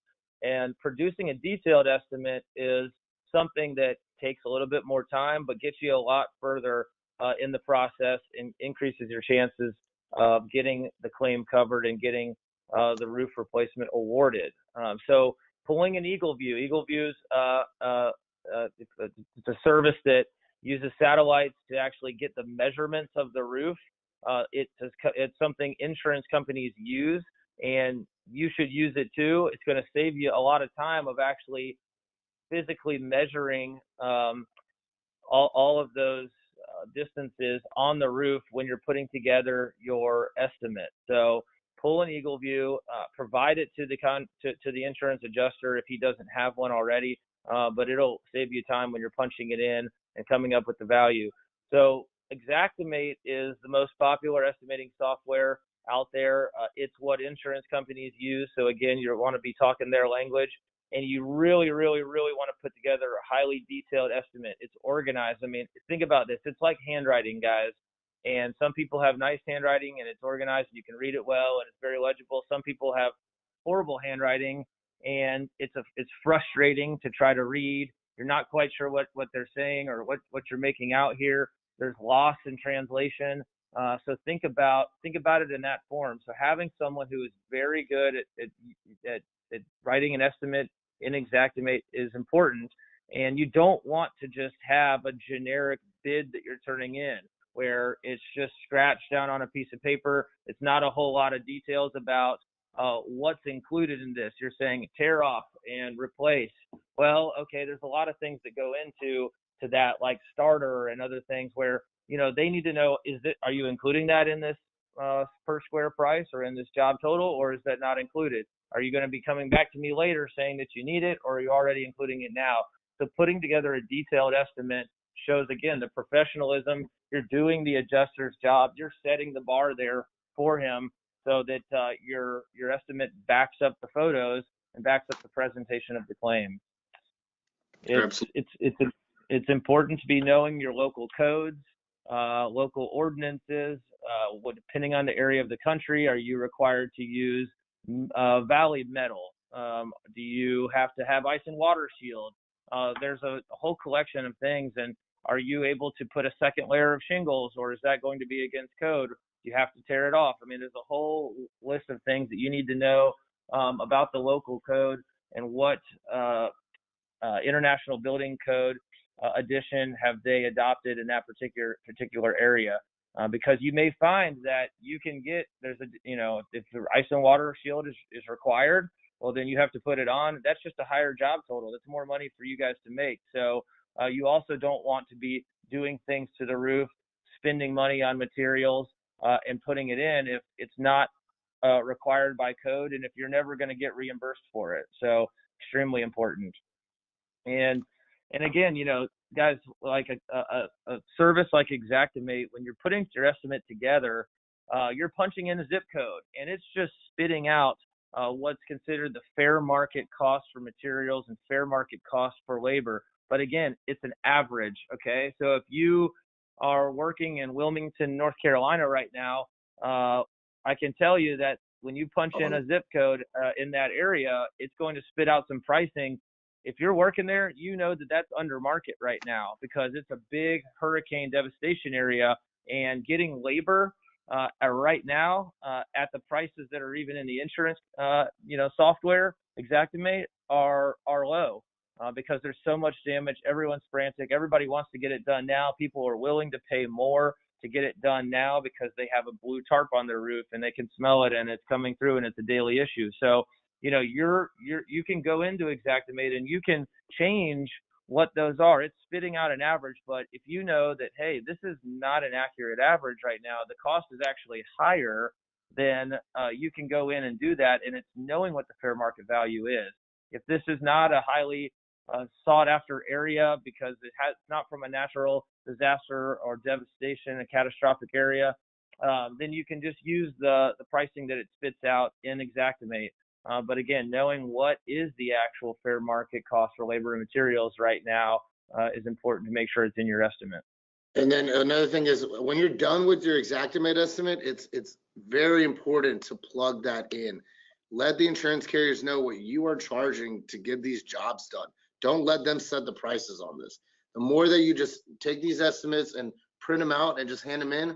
And producing a detailed estimate is something that takes a little bit more time, but gets you a lot further in the process and increases your chances of getting the claim covered and getting the roof replacement awarded. So pulling an Eagle View. Eagle View's it's a service that uses satellites to actually get the measurements of the roof. It's something insurance companies use, and you should use it too. It's going to save you a lot of time of actually physically measuring all of those distances on the roof when you're putting together your estimate. So pull an Eagle View, provide it to the insurance adjuster if he doesn't have one already, but it'll save you time when you're punching it in and coming up with the value. So Xactimate is the most popular estimating software out there. It's what insurance companies use. So again, you want to be talking their language, and you really, really, really want to put together a highly detailed estimate. It's organized. I mean, think about this. It's like handwriting, guys. And some people have nice handwriting and it's organized and you can read it well and it's very legible. Some people have horrible handwriting and it's frustrating to try to read. You're not quite sure what they're saying or what you're making out here. There's loss in translation. So think about it in that form. So having someone who is very good at writing an estimate in Xactimate is important. And you don't want to just have a generic bid that you're turning in where it's just scratched down on a piece of paper. It's not a whole lot of details about what's included in this. You're saying tear off and replace. Well, okay, there's a lot of things that go into that, like starter and other things where, they need to know, are you including that in this per square price or in this job total, or is that not included? Are you going to be coming back to me later saying that you need it, or are you already including it now? So putting together a detailed estimate shows, again, the professionalism. You're doing the adjuster's job. You're setting the bar there for him so that your estimate backs up the photos and backs up the presentation of the claim. It's important to be knowing your local codes, local ordinances. Depending on the area of the country, are you required to use valley metal? Do you have to have ice and water shield? There's a whole collection of things. And are you able to put a second layer of shingles, or is that going to be against code? You have to tear it off. I mean, there's a whole list of things that you need to know about the local code and what International Building Code edition have they adopted in that particular area. Because you may find that you can get, if the ice and water shield is required, well, then you have to put it on. That's just a higher job total. That's more money for you guys to make. So you also don't want to be doing things to the roof, spending money on materials and putting it in if it's not required by code and if you're never going to get reimbursed for it. So extremely important. And again, guys, like a service like Xactimate, when you're putting your estimate together, you're punching in a zip code and it's just spitting out what's considered the fair market cost for materials and fair market cost for labor. But again, it's an average, okay? So if you are working in Wilmington, North Carolina right now, I can tell you that when you punch in a zip code in that area, it's going to spit out some pricing. If you're working there, you know that that's under market right now because it's a big hurricane devastation area, and getting labor right now at the prices that are even in the insurance, software, Xactimate, are low because there's so much damage. Everyone's frantic. Everybody wants to get it done now. People are willing to pay more to get it done now because they have a blue tarp on their roof and they can smell it and it's coming through and it's a daily issue. So you can go into Xactimate and you can change what those are. It's spitting out an average, but if you know that, hey, this is not an accurate average right now, the cost is actually higher, then you can go in and do that, and it's knowing what the fair market value is. If this is not a highly sought after area because it's not from a natural disaster or devastation, a catastrophic area, then you can just use the pricing that it spits out in Xactimate. But again, knowing what is the actual fair market cost for labor and materials right now is important to make sure it's in your estimate. And then another thing is when you're done with your Xactimate estimate, it's very important to plug that in. Let the insurance carriers know what you are charging to get these jobs done. Don't let them set the prices on this. The more that you just take these estimates and print them out and just hand them in,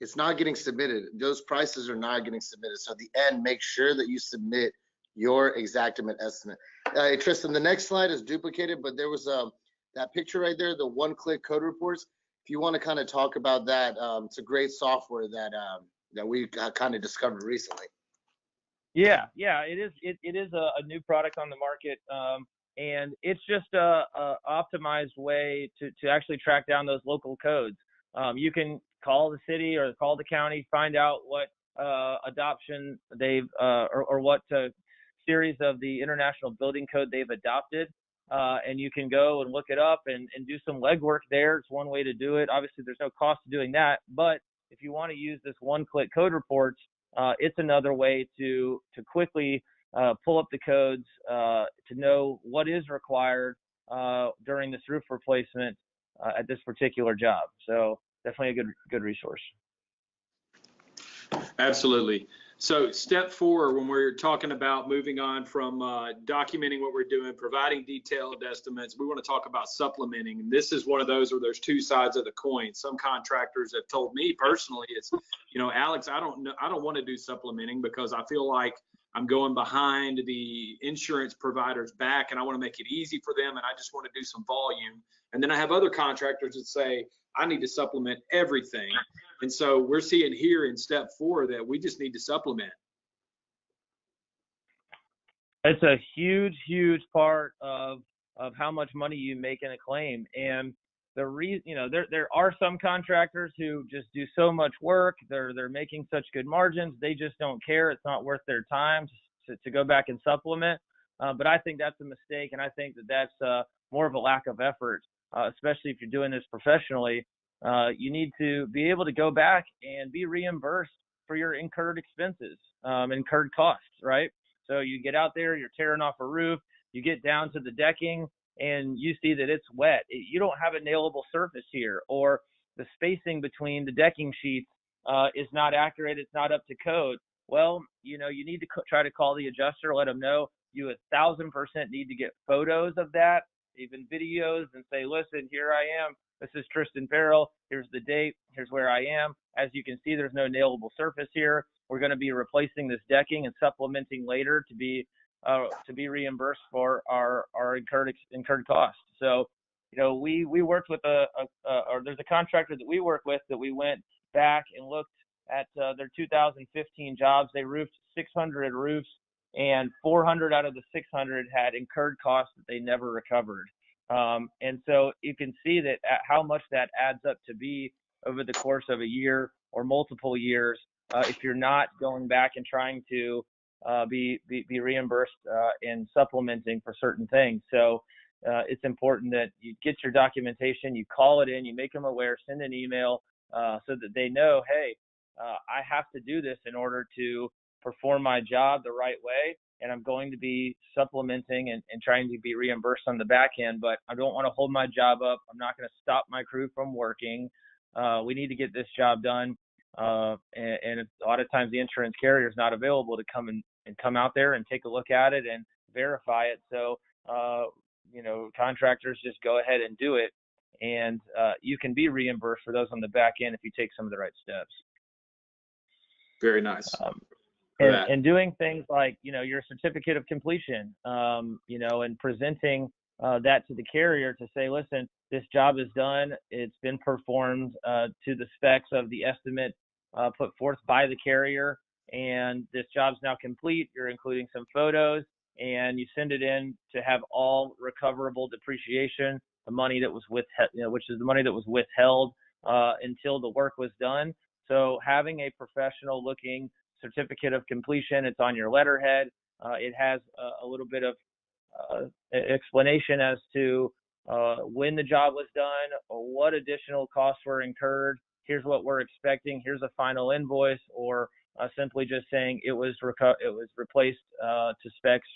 it's not getting submitted. Those prices are not getting submitted. So at the end, make sure that you submit your Xactimate estimate. Tristan, the next slide is duplicated, but there was that picture right there, the one-click code reports. If you want to kind of talk about that, it's a great software that we kind of discovered recently. Yeah, it is. It is a new product on the market, and it's just a optimized way to actually track down those local codes. You can call the city or call the county, find out what adoption they've or what series of the International Building Code they've adopted, and you can go and look it up and do some legwork there. It's one way to do it. Obviously, there's no cost to doing that, but if you want to use this one-click code reports, it's another way to quickly pull up the codes to know what is required during this roof replacement at this particular job. So definitely a good resource. Absolutely. So step 4, when we're talking about moving on from documenting what we're doing, providing detailed estimates, we want to talk about supplementing. And this is one of those where there's two sides of the coin. Some contractors have told me personally, it's, Alex, I don't want to do supplementing because I feel like I'm going behind the insurance provider's back and I want to make it easy for them and I just want to do some volume. And then I have other contractors that say, I need to supplement everything. And so we're seeing here in step 4 that we just need to supplement. It's a huge part of how much money you make in a claim. And there are some contractors who just do so much work. They're making such good margins. They just don't care. It's not worth their time to go back and supplement. But I think that's a mistake, and I think that's more of a lack of effort, especially if you're doing this professionally. You need to be able to go back and be reimbursed for your incurred expenses, incurred costs, right? So you get out there, you're tearing off a roof, you get down to the decking, and you see that it's wet. You don't have a nailable surface here, or the spacing between the decking sheets is not accurate. It's not up to code. Well, you need to try to call the adjuster, let them know. You 1,000% need to get photos of that, even videos, and say, listen, here I am. This is Tristan Farrell. Here's the date. Here's where I am. As you can see, there's no nailable surface here. We're going to be replacing this decking and supplementing later to be reimbursed for our incurred costs. So, we worked with or there's a contractor that we work with that we went back and looked at their 2015 jobs. They roofed 600 roofs, and 400 out of the 600 had incurred costs that they never recovered. And so you can see that how much that adds up to be over the course of a year or multiple years if you're not going back and trying to be reimbursed and supplementing for certain things. So it's important that you get your documentation, you call it in, you make them aware, send an email so that they know, hey, I have to do this in order to perform my job the right way, and I'm going to be supplementing and trying to be reimbursed on the back end, but I don't want to hold my job up. I'm not going to stop my crew from working. We need to get this job done. And a lot of times the insurance carrier is not available to come out there and take a look at it and verify it. So, contractors just go ahead and do it. And you can be reimbursed for those on the back end if you take some of the right steps. Very nice. And doing things like, your certificate of completion, and presenting that to the carrier to say, listen, this job is done. It's been performed to the specs of the estimate put forth by the carrier. And this job's now complete. You're including some photos, and you send it in to have all recoverable depreciation, the money that was which is the money that was withheld until the work was done. So having a professional looking certificate of completion, it's on your letterhead. It has a little bit of explanation as to when the job was done, or what additional costs were incurred. Here's what we're expecting. Here's a final invoice, or simply just saying it was replaced to specs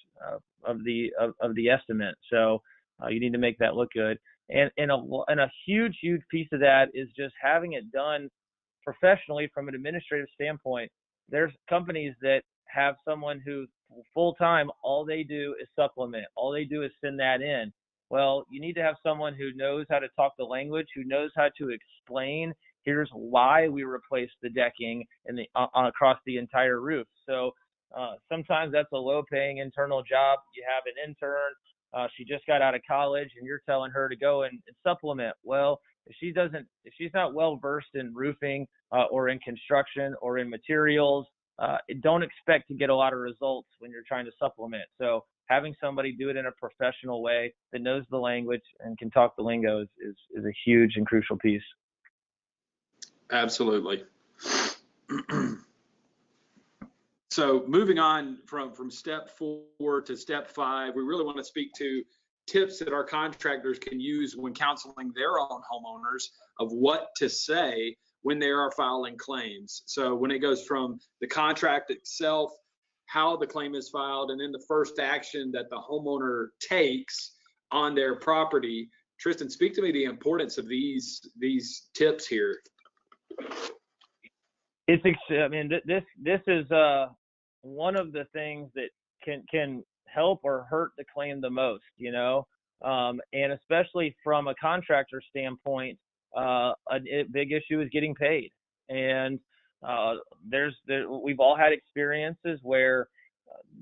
of the estimate. So you need to make that look good. And a huge piece of that is just having it done professionally from an administrative standpoint. There's companies that have someone who full-time, all they do is supplement. All they do is send that in. Well, you need to have someone who knows how to talk the language, who knows how to explain, here's why we replaced the decking across the entire roof. So sometimes that's a low-paying internal job. You have an intern, she just got out of college, and you're telling her to go and supplement. Well, if she's not well versed in roofing or in construction or in materials, don't expect to get a lot of results when you're trying to supplement. So having somebody do it in a professional way that knows the language and can talk the lingo is a huge and crucial piece. Absolutely. So moving on from step 4 to step 5, we really want to speak to tips that our contractors can use when counseling their own homeowners of what to say when they are filing claims. So when it goes from the contract itself, how the claim is filed, and then the first action that the homeowner takes on their property. Tristan, speak to me the importance of these tips here. This is one of the things that can help or hurt the claim the most, and especially from a contractor standpoint, a big issue is getting paid. And we've all had experiences where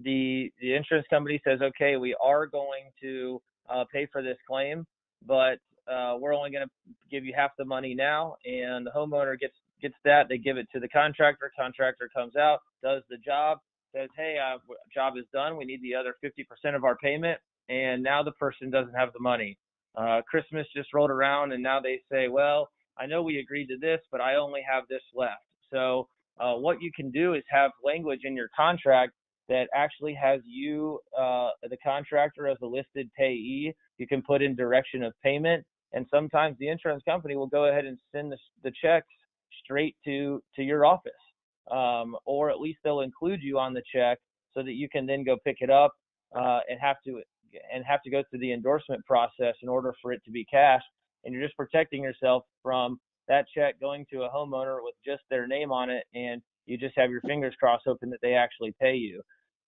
the insurance company says, okay, we are going to pay for this claim, but we're only going to give you half the money now, and the homeowner gets that. They give it to the contractor. Contractor comes out, does the job, says, hey, job is done. We need the other 50% of our payment, and now the person doesn't have the money. Christmas just rolled around and now they say, well, I know we agreed to this, but I only have this left. So what you can do is have language in your contract that actually has you, the contractor, as a listed payee. You can put in direction of payment, and sometimes the insurance company will go ahead and send the checks straight to your office, or at least they'll include you on the check so that you can then go pick it up and have to go through the endorsement process in order for it to be cashed. And you're just protecting yourself from that check going to a homeowner with just their name on it, and you just have your fingers crossed hoping that they actually pay you.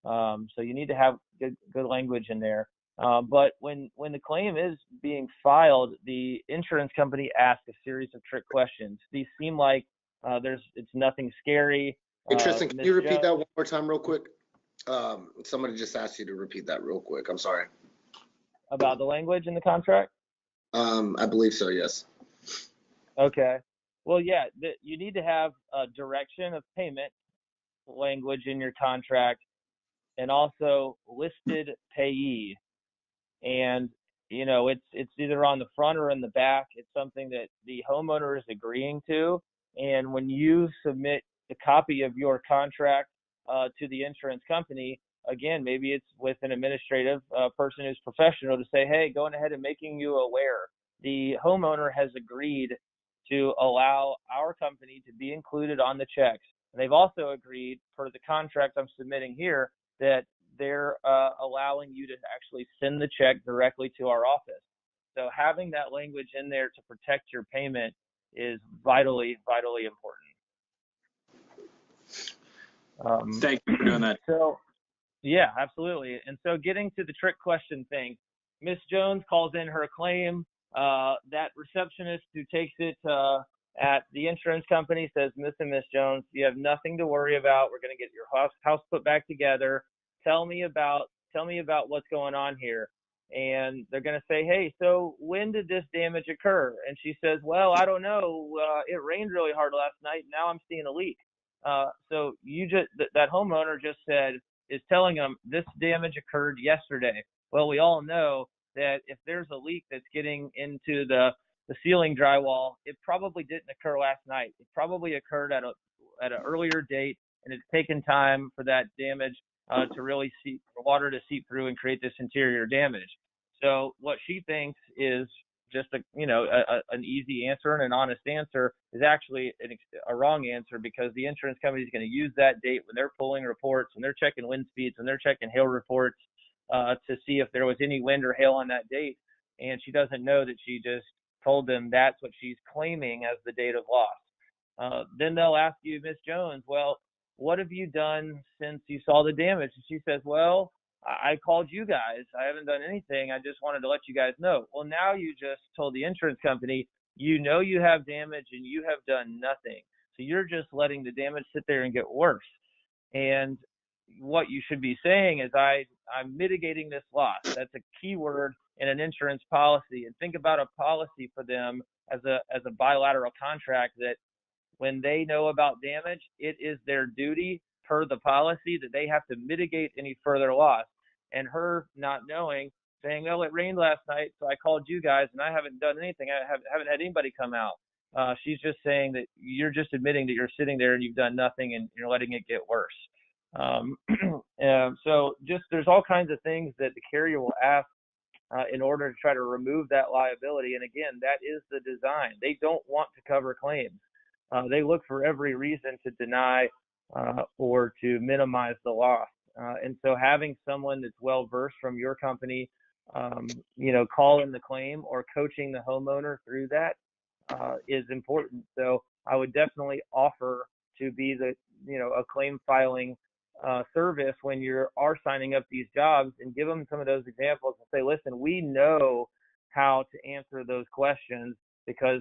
So you need to have good language in there. But when the claim is being filed, the insurance company asks a series of trick questions. These seem like it's nothing scary. Hey, Tristan, can Ms. you repeat Jones, that one more time real quick? Somebody just asked you to repeat that real quick. I'm sorry. about the language in the contract? I believe so, yes. Okay. Well, yeah, you need to have a direction of payment language in your contract, and also listed payee. And it's either on the front or in the back. It's something that the homeowner is agreeing to. And when you submit the copy of your contract to the insurance company, again, maybe it's with an administrative person who's professional to say, hey, going ahead and making you aware, the homeowner has agreed to allow our company to be included on the checks. And they've also agreed, per the contract I'm submitting here, that they're allowing you to actually send the check directly to our office. So having that language in there to protect your payment is vitally, vitally important. Thank you for doing that. So, yeah, absolutely. And so getting to the trick question thing, Miss Jones calls in her claim. That receptionist who takes it at the insurance company says, Miss and Miss Jones, you have nothing to worry about. We're going to get your house put back together. Tell me about what's going on here. And they're going to say, hey, so when did this damage occur? And she says, well, I don't know. It rained really hard last night. Now I'm seeing a leak. So that homeowner just is telling them this damage occurred yesterday. Well, we all know that if there's a leak that's getting into the ceiling drywall, it probably didn't occur last night. It probably occurred at an earlier date, and it's taken time for that damage to really for water to seep through and create this interior damage. So what she thinks is just an easy answer and an honest answer is actually a wrong answer, because the insurance company is going to use that date when they're pulling reports, when they're checking wind speeds, when they're checking hail reports to see if there was any wind or hail on that date. And she doesn't know that she just told them that's what she's claiming as the date of loss. Then they'll ask you, Miss Jones, well, what have you done since you saw the damage? And she says, well, I called you guys. I haven't done anything. I just wanted to let you guys know. Well, now you just told the insurance company, you have damage and you have done nothing. So you're just letting the damage sit there and get worse. And what you should be saying is, I'm mitigating this loss. That's a key word in an insurance policy. And think about a policy for them as a bilateral contract, that when they know about damage, it is their duty per the policy that they have to mitigate any further loss. And her not knowing, saying, oh, it rained last night, so I called you guys and I haven't done anything. I haven't had anybody come out. She's just saying that you're just admitting that you're sitting there and you've done nothing and you're letting it get worse. So there's all kinds of things that the carrier will ask in order to try to remove that liability. And again, that is the design. They don't want to cover claims. They look for every reason to deny or to minimize the loss. And so having someone that's well-versed from your company, call in the claim or coaching the homeowner through that is important. So I would definitely offer to be a claim filing service when you are signing up these jobs, and give them some of those examples and say, listen, we know how to answer those questions, because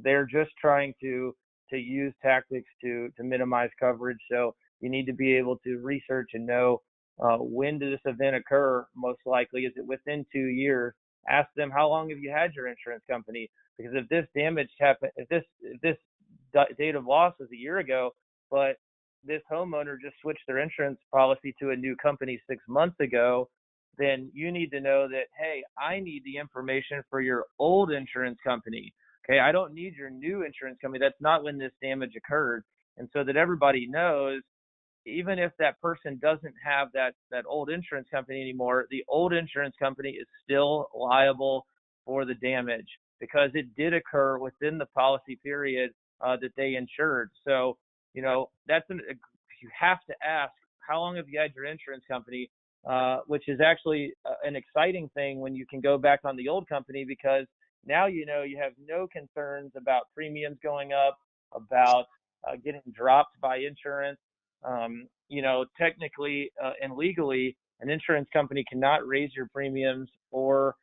they're just trying to use tactics to minimize coverage. So you need to be able to research and know when did this event occur. Most likely, is it within 2 years? Ask them, how long have you had your insurance company? Because if this damage happened, if this date of loss was a year ago, but this homeowner just switched their insurance policy to a new company 6 months ago, then you need to know that, hey, I need the information for your old insurance company. Okay, I don't need your new insurance company. That's not when this damage occurred. And so that everybody knows, even if that person doesn't have that old insurance company anymore, the old insurance company is still liable for the damage because it did occur within the policy period that they insured. So, you have to ask, how long have you had your insurance company? Which is actually an exciting thing when you can go back on the old company, because now you have no concerns about premiums going up, about getting dropped by insurance. Technically and legally, an insurance company cannot raise your premiums or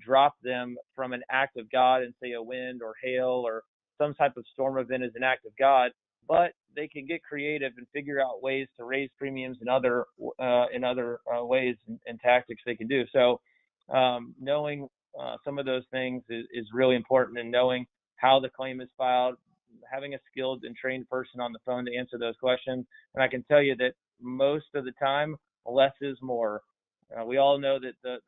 drop them from an act of God, and say a wind or hail or some type of storm event is an act of God, but they can get creative and figure out ways to raise premiums in other ways and tactics they can do. So knowing some of those things is really important, and knowing how the claim is filed, having a skilled and trained person on the phone to answer those questions. And I can tell you that most of the time, less is more. We all know that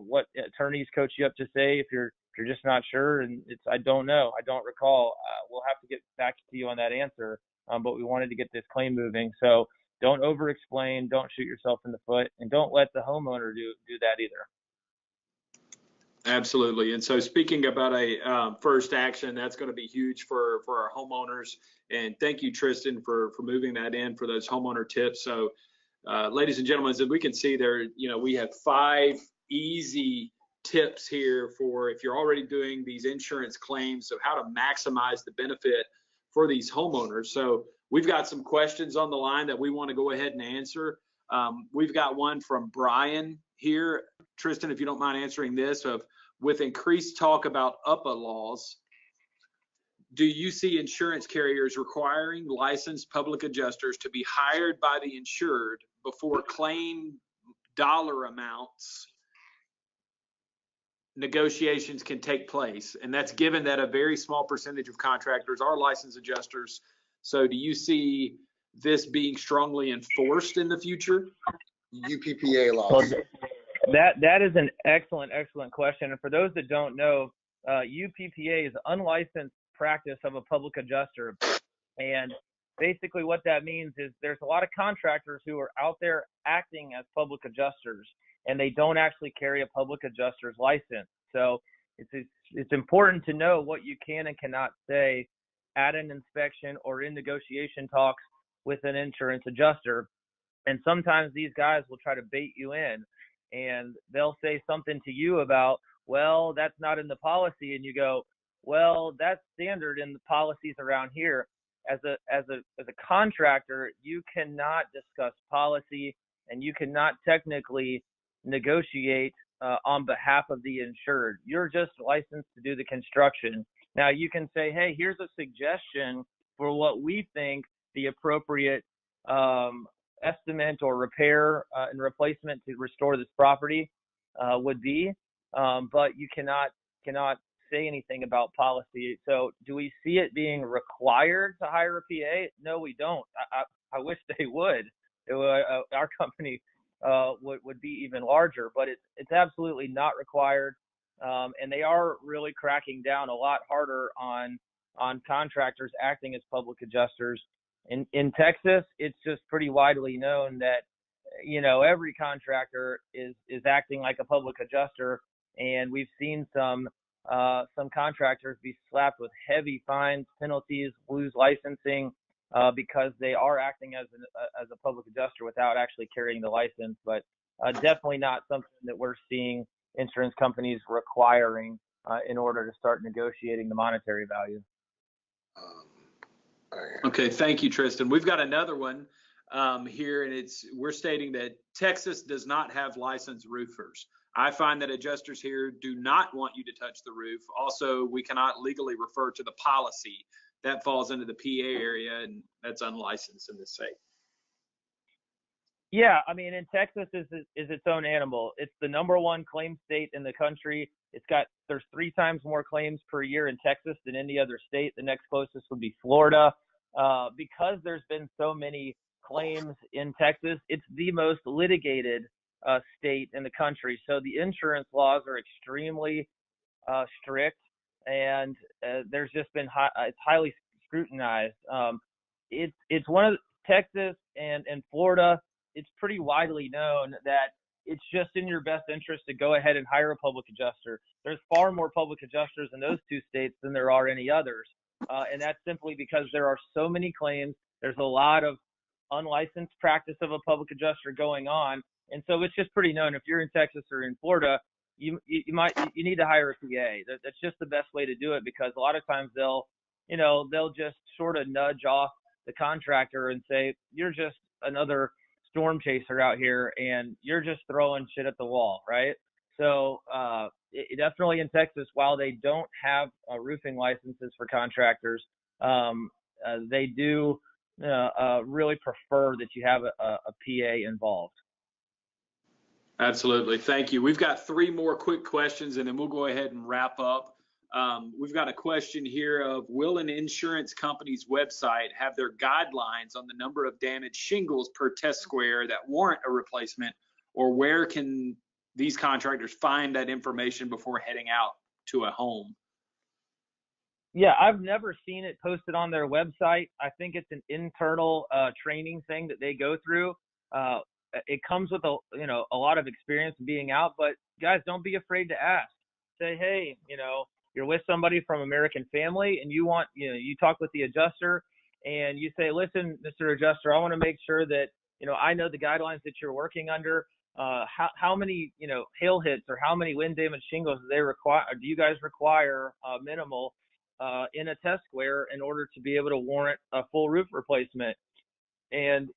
what attorneys coach you up to say if you're just not sure, and I don't know, I don't recall. We'll have to get back to you on that answer. But we wanted to get this claim moving. So don't over-explain, don't shoot yourself in the foot, and don't let the homeowner do that either. Absolutely. And so speaking about a first action, that's going to be huge for our homeowners. And thank you, Tristan, for moving that in for those homeowner tips. So ladies and gentlemen, as we can see there, we have 5 easy tips here for if you're already doing these insurance claims, so how to maximize the benefit for these homeowners. So we've got some questions on the line that we want to go ahead and answer. We've got one from Brian here. Tristan, if you don't mind answering this, with increased talk about UPA laws, do you see insurance carriers requiring licensed public adjusters to be hired by the insured before claim dollar amounts negotiations can take place? And that's given that a very small percentage of contractors are licensed adjusters. So do you see this being strongly enforced in the future? UPPA laws. That is an excellent question. And for those that don't know, UPPA is unlicensed practice of a public adjuster. And basically what that means is there's a lot of contractors who are out there acting as public adjusters, and they don't actually carry a public adjuster's license. So it's important to know what you can and cannot say at an inspection or in negotiation talks with an insurance adjuster. And sometimes these guys will try to bait you in, and they'll say something to you about, well, that's not in the policy. And you go, well, that's standard in the policies around here. As a contractor, you cannot discuss policy, and you cannot technically negotiate on behalf of the insured. You're just licensed to do the construction. Now you can say, hey, here's a suggestion for what we think the appropriate estimate or repair and replacement to restore this property would be, but you cannot say anything about policy. So do we see it being required to hire a PA? No, we don't. I wish they would. Our company would be even larger, but it's absolutely not required. And they are really cracking down a lot harder on contractors acting as public adjusters. In Texas, it's just pretty widely known that every contractor is acting like a public adjuster, and we've seen some contractors be slapped with heavy fines, penalties, lose licensing because they are acting as a public adjuster without actually carrying the license. But definitely not something that we're seeing insurance companies requiring in order to start negotiating the monetary value. Okay, thank you, Tristan. We've got another one here, and we're stating that Texas does not have licensed roofers. I find that adjusters here do not want you to touch the roof. Also, we cannot legally refer to the policy. That falls into the PA area, and that's unlicensed in the state. Yeah, I mean, in Texas is its own animal. It's the #1 claim state in the country. There's 3 times more claims per year in Texas than any other state. The next closest would be Florida. Because there's been so many claims in Texas, it's the most litigated state in the country. So the insurance laws are extremely strict, and there's just been it's highly scrutinized. It's one of Texas and Florida. It's pretty widely known that it's just in your best interest to go ahead and hire a public adjuster. There's far more public adjusters in those two states than there are any others, and that's simply because there are so many claims. There's a lot of unlicensed practice of a public adjuster going on, and so it's just pretty known. If you're in Texas or in Florida, you need to hire a PA. That's just the best way to do it, because a lot of times they'll just sort of nudge off the contractor and say, you're just another storm chaser out here and you're just throwing shit at the wall, right? So definitely in Texas, while they don't have roofing licenses for contractors, they do really prefer that you have a PA involved. Absolutely. Thank you. We've got 3 more quick questions and then we'll go ahead and wrap up. We've got a question here of, will an insurance company's website have their guidelines on the number of damaged shingles per test square that warrant a replacement, or where can these contractors find that information before heading out to a home? Yeah, I've never seen it posted on their website. I think it's an internal training thing that they go through. It comes with a lot of experience being out, but guys, don't be afraid to ask. Say, hey, you're with somebody from American Family and you talk with the adjuster and you say, listen, Mr. Adjuster, I want to make sure that, I know the guidelines that you're working under. How many, hail hits or how many wind damage shingles do you guys require minimal in a test square in order to be able to warrant a full roof replacement? And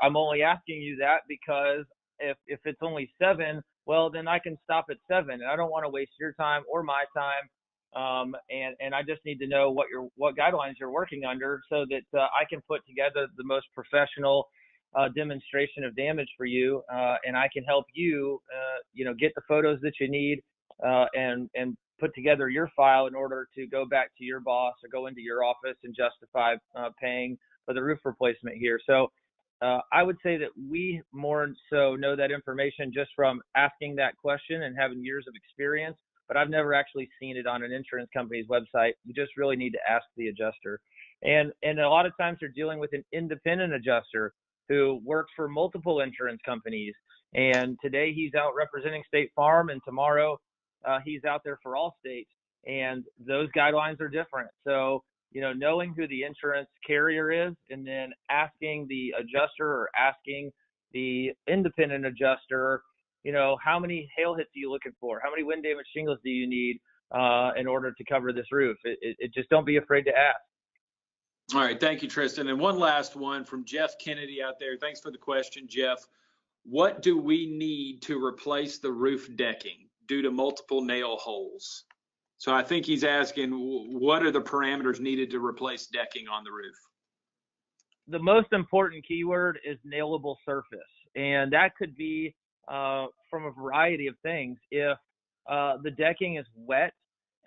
I'm only asking you that because if it's only 7, well, then I can stop at 7, and I don't want to waste your time or my time. And I just need to know what guidelines you're working under so that I can put together the most professional demonstration of damage for you, and I can help you, get the photos that you need and put together your file in order to go back to your boss or go into your office and justify paying for the roof replacement here. So I would say that we more so know that information just from asking that question and having years of experience, but I've never actually seen it on an insurance company's website. You just really need to ask the adjuster. And a lot of times you're dealing with an independent adjuster who works for multiple insurance companies. And today he's out representing State Farm, and tomorrow he's out there for all states. And those guidelines are different. So, knowing who the insurance carrier is and then asking the adjuster or asking the independent adjuster, how many hail hits are you looking for? How many wind damage shingles do you need in order to cover this roof? It just don't be afraid to ask. All right. Thank you, Tristan. And one last one from Jeff Kennedy out there. Thanks for the question, Jeff. What do we need to replace the roof decking due to multiple nail holes? So I think he's asking, what are the parameters needed to replace decking on the roof? The most important keyword is nailable surface. And that could be from a variety of things. If the decking is wet,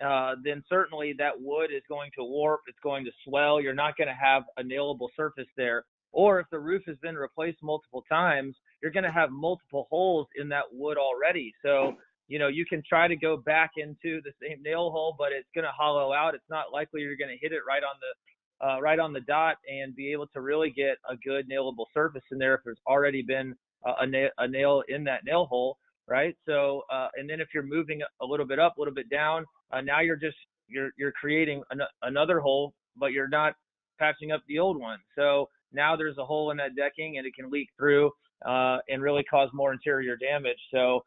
then certainly that wood is going to warp, it's going to swell, you're not going to have a nailable surface there. Or if the roof has been replaced multiple times, you're going to have multiple holes in that wood already. So, you can try to go back into the same nail hole, but it's going to hollow out. It's not likely you're going to hit it right on the dot and be able to really get a good nailable surface in there if there's already been a nail in that nail hole, right? So, and then if you're moving a little bit up, a little bit down, now you're creating another hole, but you're not patching up the old one. So now there's a hole in that decking and it can leak through and really cause more interior damage. So,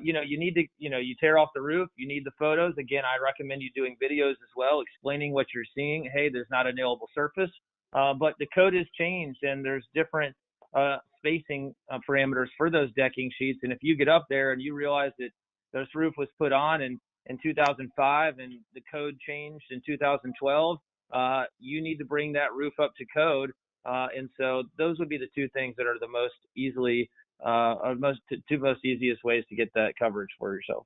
you need to, you tear off the roof, you need the photos. Again, I recommend you doing videos as well, explaining what you're seeing. Hey, there's not a nailable surface, but the code has changed and there's different spacing parameters for those decking sheets. And if you get up there and you realize that this roof was put on in 2005 and the code changed in 2012, you need to bring that roof up to code. And so those would be the two things that are the most easily two most easiest ways to get that coverage for yourself.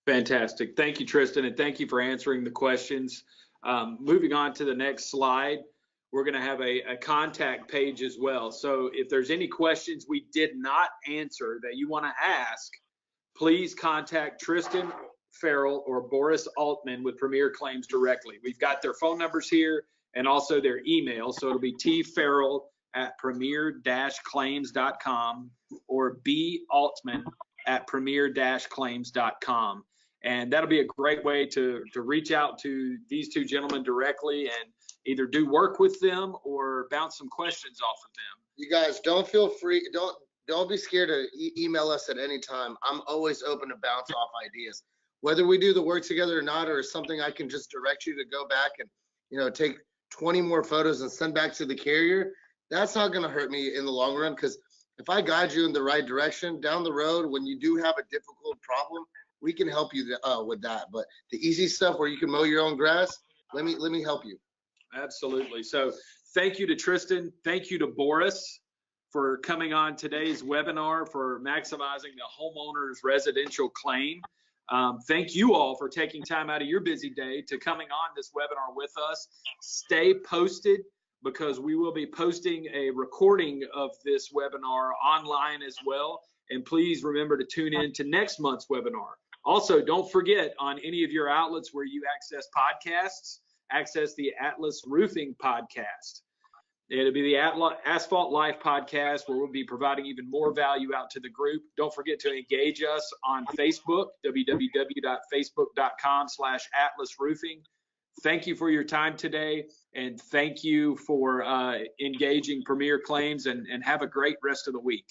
Fantastic. Thank you, Tristan, and thank you for answering the questions. Moving on to the next slide, we're going to have a contact page as well. So if there's any questions we did not answer that you want to ask, please contact Tristan Farrell or Boris Altman with Premier Claims directly. We've got their phone numbers here and also their email. So it'll be tfarrell@premier-claims.com or baltman@premier-claims.com. And that'll be a great way to reach out to these two gentlemen directly and either do work with them or bounce some questions off of them. You guys don't feel free. Don't be scared to email us at any time. I'm always open to bounce off ideas, whether we do the work together or not, or something I can just direct you to go back and, take 20 more photos and send back to the carrier. That's not going to hurt me in the long run, because if I guide you in the right direction down the road, when you do have a difficult problem, we can help you with that. But the easy stuff where you can mow your own grass, let me help you. Absolutely. So thank you to Tristan. Thank you to Boris for coming on today's webinar for maximizing the homeowner's residential claim. Thank you all for taking time out of your busy day to coming on this webinar with us. Stay posted, because we will be posting a recording of this webinar online as well. And please remember to tune in to next month's webinar. Also, don't forget, on any of your outlets where you access podcasts, access the Atlas Roofing podcast. It'll be the Asphalt Life podcast, where we'll be providing even more value out to the group. Don't forget to engage us on Facebook, www.facebook.com/atlasroofing. Thank you for your time today, and thank you for engaging Premier Claims, and have a great rest of the week.